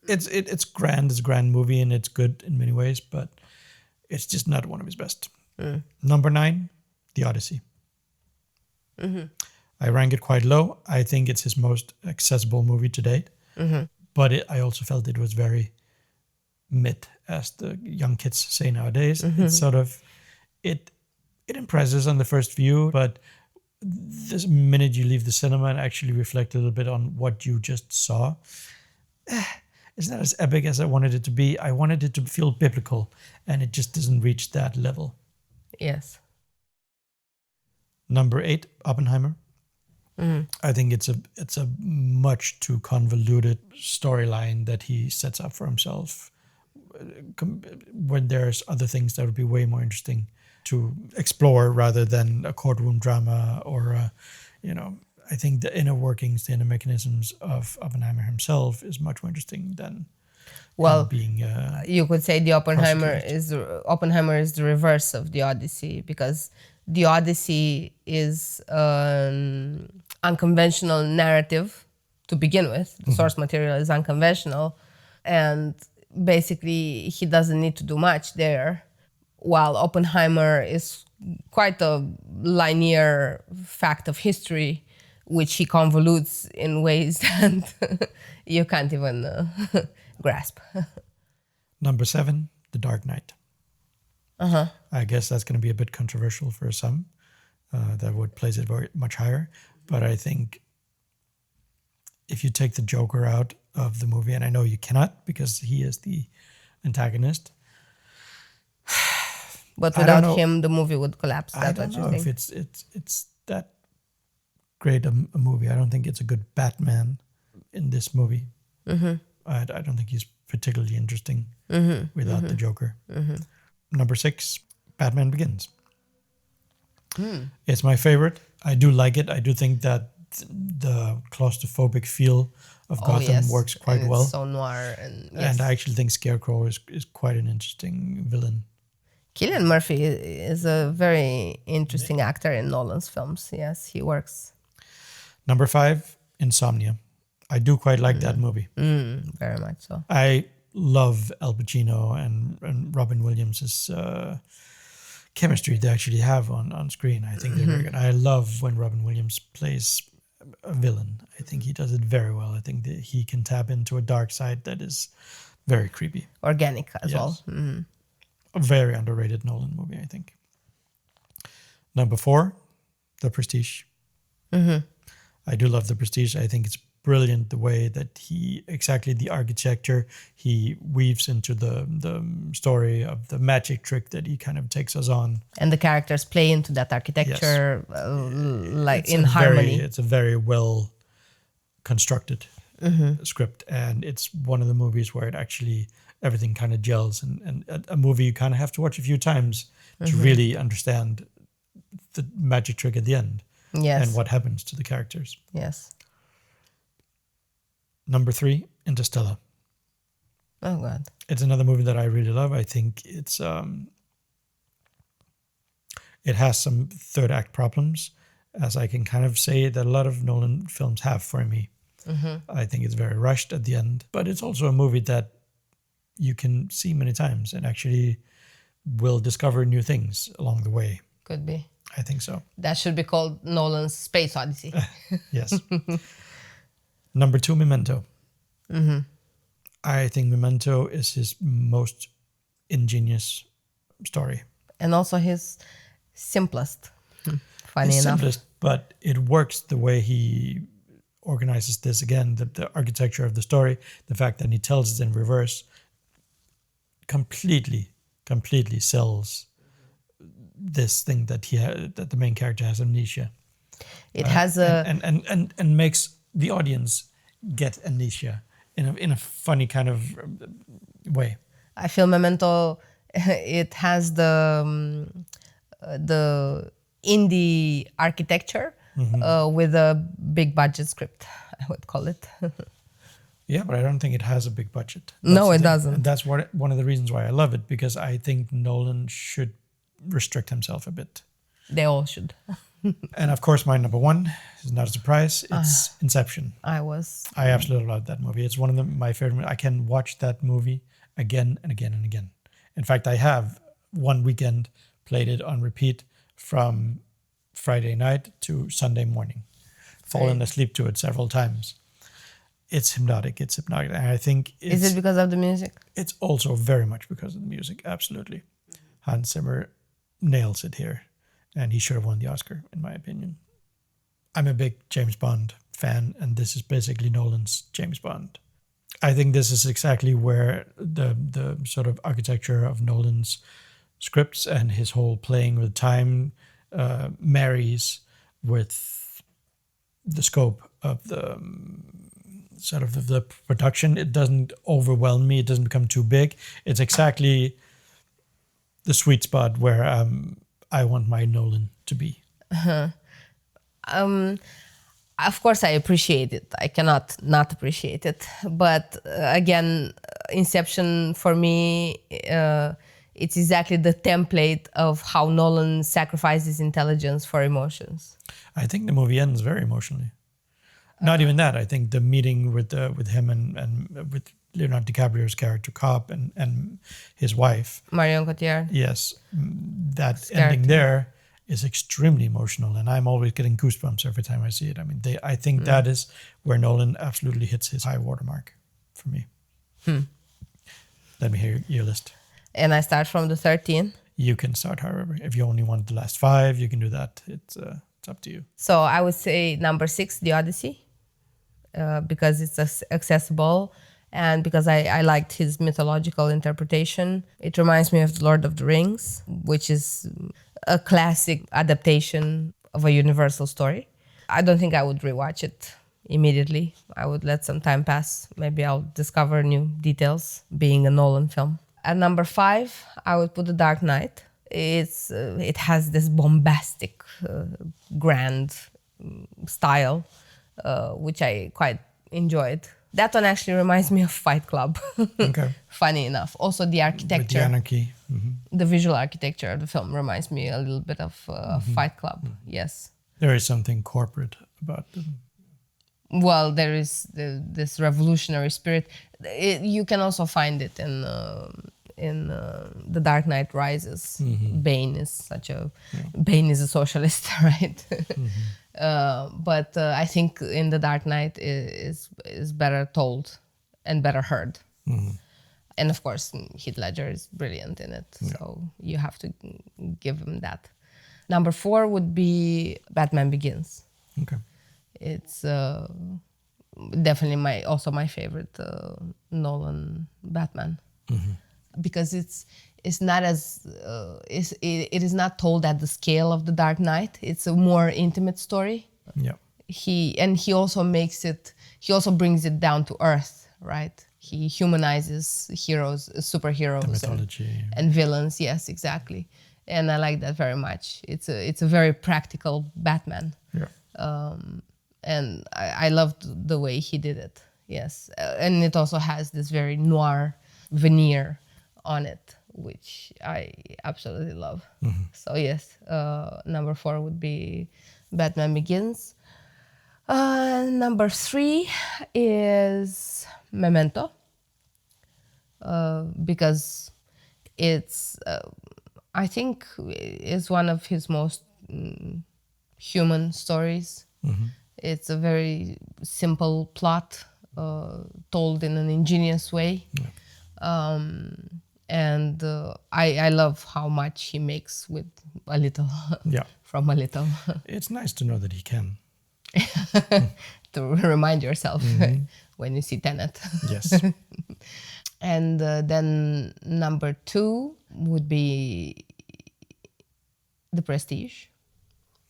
It's grand, it's a grand movie, and it's good in many ways, but it's just not one of his best. Number 9, The Odyssey. I rank it quite low. I think it's his most accessible movie to date. But I also felt it was very mid, as the young kids say nowadays. It's sort of, it impresses on the first view, but the minute you leave the cinema and actually reflect a little bit on what you just saw, it's not as epic as I wanted it to be. I wanted it to feel biblical, and it just doesn't reach that level. Yes. Number 8, Oppenheimer. I think it's a much too convoluted storyline that he sets up for himself, when there's other things that would be way more interesting to explore rather than a courtroom drama or, I think the inner workings, the inner mechanisms of Oppenheimer himself is much more interesting than being... you could say the Oppenheimer is the reverse of the Odyssey, because the Odyssey is an unconventional narrative to begin with. The source material is unconventional, and basically he doesn't need to do much there, while Oppenheimer is quite a linear fact of history, which he convolutes in ways that you can't even grasp. Number 7, The Dark Knight. I guess that's going to be a bit controversial for some. That would place it very much higher. But I think if you take the Joker out of the movie, and I know you cannot because he is the antagonist. But without him, the movie would collapse. I don't know if it's that great a movie. I don't think it's a good Batman in this movie. I don't think he's particularly interesting without the Joker. Number 6, Batman Begins. It's my favorite. I do like it. I do think that the claustrophobic feel of Gotham works quite and well. It's so noir, And I actually think Scarecrow is quite an interesting villain. Cillian Murphy is a very interesting actor in Nolan's films. Yes, he works. Number 5, Insomnia. I do quite like that movie. Very much so. I love Al Pacino and Robin Williams' chemistry they actually have on screen. I think they're very good. I love when Robin Williams plays a villain. I think he does it very well. I think that he can tap into a dark side that is very creepy. Organic as well. A very underrated Nolan movie, I think. Number 4, The Prestige. I do love The Prestige. I think it's brilliant the way that the architecture he weaves into the story of the magic trick that he kind of takes us on. And the characters play into that architecture like in harmony. It's a very well constructed script, and it's one of the movies where it actually everything kind of gels, and a movie you kind of have to watch a few times to really understand the magic trick at the end and what happens to the characters. Yes. Number 3, Interstellar. Oh God. It's another movie that I really love. I think it's it has some third act problems, as I can kind of say that a lot of Nolan films have for me. I think it's very rushed at the end, but it's also a movie that you can see many times and actually will discover new things along the way. Could be. I think so. That should be called Nolan's Space Odyssey. Yes. Number 2, Memento. I think Memento is his most ingenious story. And also his simplest. Funny It's enough. simplest, but it works the way he organizes this. Again, the architecture of the story, the fact that he tells it in reverse, completely sells this thing that that the main character has amnesia. It has a and makes the audience get amnesia in a funny kind of way. I feel Memento, it has the indie architecture with a big budget script, I would call it. Yeah, but I don't think it has a big budget. No, it the thing. doesn't. And that's one of the reasons why I love it, because I think Nolan should restrict himself a bit. They all should. And of course, my number 1 is not a surprise. It's Inception. I absolutely love that movie. It's one of my favorite. I can watch that movie again and again and again. In fact, I have one weekend played it on repeat from Friday night to Sunday morning, fallen asleep to it several times. It's hypnotic. And I think Is it because of the music? It's also very much because of the music. Absolutely. Hans Zimmer nails it here. And he should have won the Oscar, in my opinion. I'm a big James Bond fan, and this is basically Nolan's James Bond. I think this is exactly where the sort of architecture of Nolan's scripts and his whole playing with time marries with the scope of the sort of the production. It doesn't overwhelm me. It doesn't become too big. It's exactly the sweet spot where I want my Nolan to be. Of course, I appreciate it. I cannot not appreciate it. But again, Inception for me, it's exactly the template of how Nolan sacrifices intelligence for emotions. I think the movie ends very emotionally. Not even that. I think the meeting with him and with Leonardo DiCaprio's character Cobb and his wife, Marion Cotillard. Yes, that ending there is extremely emotional, and I'm always getting goosebumps every time I see it. I mean, I think that is where Nolan absolutely hits his high watermark for me. Let me hear your list. And I start from the 13. You can start, however. If you only want the last 5, you can do that. It's up to you. So I would say number 6, The Odyssey, because it's accessible and because I liked his mythological interpretation. It reminds me of The Lord of the Rings, which is a classic adaptation of a universal story. I don't think I would rewatch it immediately. I would let some time pass. Maybe I'll discover new details, being a Nolan film. At number 5, I would put The Dark Knight. It has this bombastic, grand style, which I quite enjoyed. That one actually reminds me of Fight Club. Okay. Funny enough. Also the architecture. With the anarchy. Mm-hmm. The visual architecture of the film reminds me a little bit of Fight Club. Yes. There is something corporate about them. Well, there is this revolutionary spirit. You can also find it in The Dark Knight Rises. Mm-hmm. Bane is a socialist, right? But I think in The Dark Knight is better told and better heard. Mm-hmm. And of course, Heath Ledger is brilliant in it, so you have to give him that. Number 4 would be Batman Begins. Okay. It's definitely my favorite Nolan Batman, because it's not as it is not told at the scale of The Dark Knight. It's a more intimate story. Yeah. He also makes it. he also brings it down to earth, right? He humanizes heroes, superheroes, The mythology. and villains. Yes, exactly. And I like that very much. It's a very practical Batman. Yeah. And I loved the way he did it. Yes, and it also has this very noir veneer on it, which I absolutely love. So yes, number 4 would be Batman Begins. Number 3 is Memento, because it's I think is one of his most human stories. It's a very simple plot, told in an ingenious way. And I love how much he makes with a little. Yeah. From a little. It's nice to know that he can. To remind yourself when you see Tenet. Yes. And then number 2 would be The Prestige,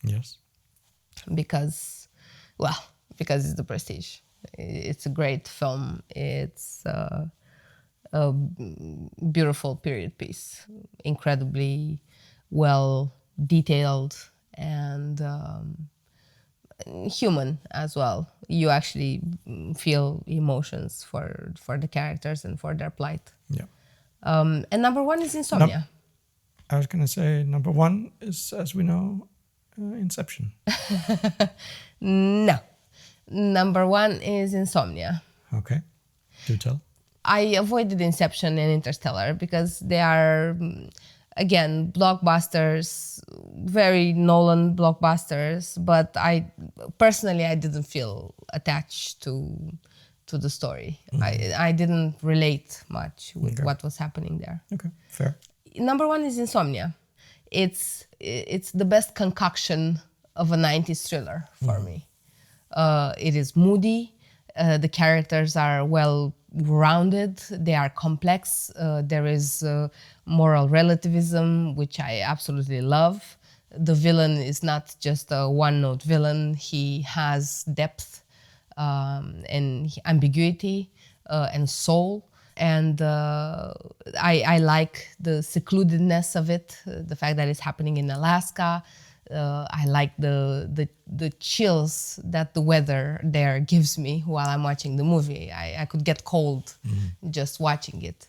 Yes. because it's The Prestige. It's a great film. It's a beautiful period piece, incredibly well detailed and human as well. You actually feel emotions for the characters and for their plight. Yeah. And number 1 is Insomnia. I was going to say number 1 is, as we know, Inception. No. Number 1 is Insomnia. Okay. Do tell. I avoided Inception and Interstellar because they are, again, blockbusters, very Nolan blockbusters, but I didn't feel attached to the story. I didn't relate much with what was happening there. Okay, fair. Number 1 is Insomnia. It's the best concoction of a 90s thriller for me. It is moody. The characters are well rounded. They are complex. There is moral relativism, which I absolutely love. The villain is not just a one-note villain. He has depth and ambiguity and soul. And I like the secludedness of it, the fact that it's happening in Alaska. I like the chills that the weather there gives me while I'm watching the movie. I could get cold just watching it.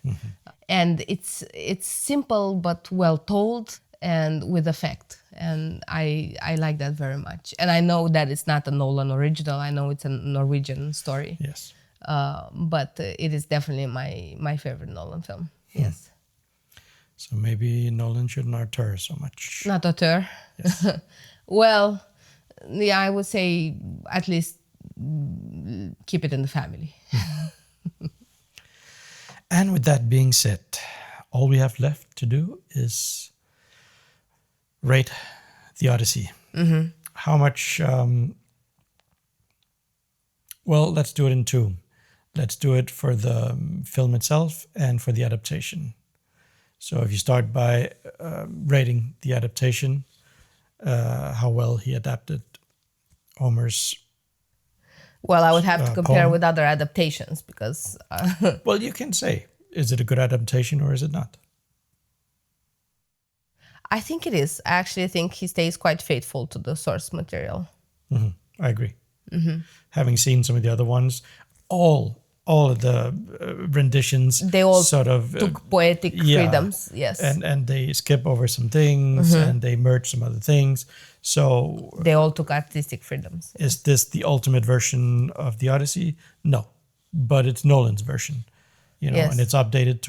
And it's simple but well told and with effect. And I like that very much. And I know that it's not a Nolan original. I know it's a Norwegian story. Yes. But it is definitely my favorite Nolan film. Yes. So maybe Nolan shouldn't auteur so much. Not auteur. Yes. Well, yeah, I would say at least keep it in the family. And with that being said, all we have left to do is rate the Odyssey. How much... well, let's do it in 2. Let's do it for the film itself and for the adaptation. So if you start by rating the adaptation, how well he adapted Homer's... Well, I would have to compare poem. with other adaptations because... Well, you can say, is it a good adaptation or is it not? I think it is. I actually think he stays quite faithful to the source material. I agree. Having seen some of the other ones, all of the renditions, They all sort of took poetic freedoms, yes. and they skip over some things and they merge some other things. So They all took artistic freedoms. is this the ultimate version of the Odyssey? No, but it's Nolan's version, Yes. and it's updated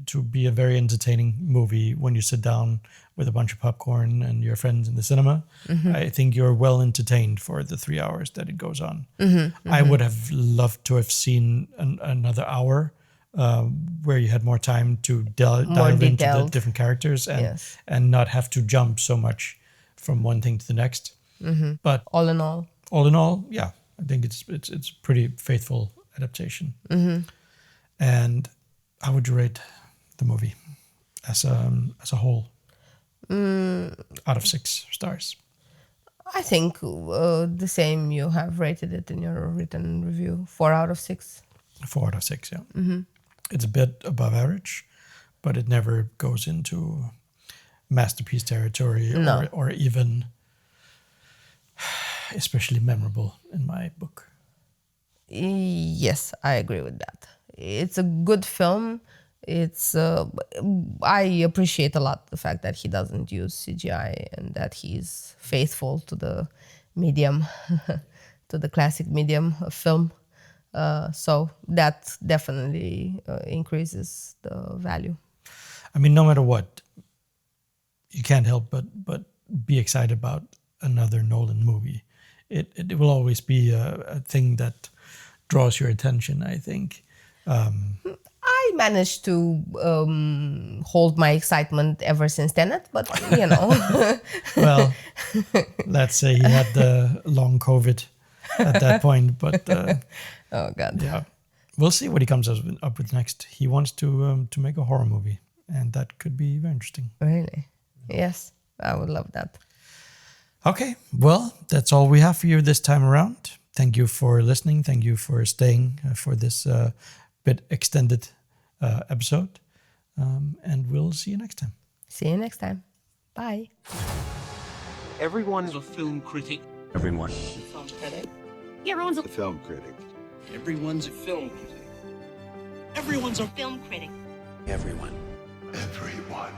to be a very entertaining movie when you sit down with a bunch of popcorn and your friends in the cinema. I think you're well entertained for the 3 hours that it goes on. I would have loved to have seen another hour where you had more time to dive into the detailed. different characters and Yes. and not have to jump so much from one thing to the next. But All in all, yeah, I think it's a pretty faithful adaptation. And how would you rate the movie as a whole? Out of 6 stars. I think the same you have rated it in your written review, 4 out of 6. 4 out of 6, yeah. It's a bit above average, but it never goes into masterpiece territory No. or even especially memorable in my book. Yes, I agree with that. It's a good film. It's I appreciate a lot the fact that he doesn't use CGI and that he's faithful to the medium, to the classic medium of film. So that definitely increases the value. I mean, no matter what, you can't help but be excited about another Nolan movie. It will always be a thing that draws your attention, I think. I managed to hold my excitement ever since Tenet, but Well, let's say he had the long COVID at that point, but oh God. yeah, we'll see what he comes up with next. He wants to make a horror movie, and that could be very interesting. Really? Yes, I would love that. Okay, well, that's all we have for you this time around. Thank you for listening. Thank you for staying for this bit extended episode. And we'll see you next time. See you next time. Bye. Everyone's a film critic. Everyone. A film critic. Everyone's a The film critic. Everyone's a film critic. everyone's a film critic. Everyone. Everyone.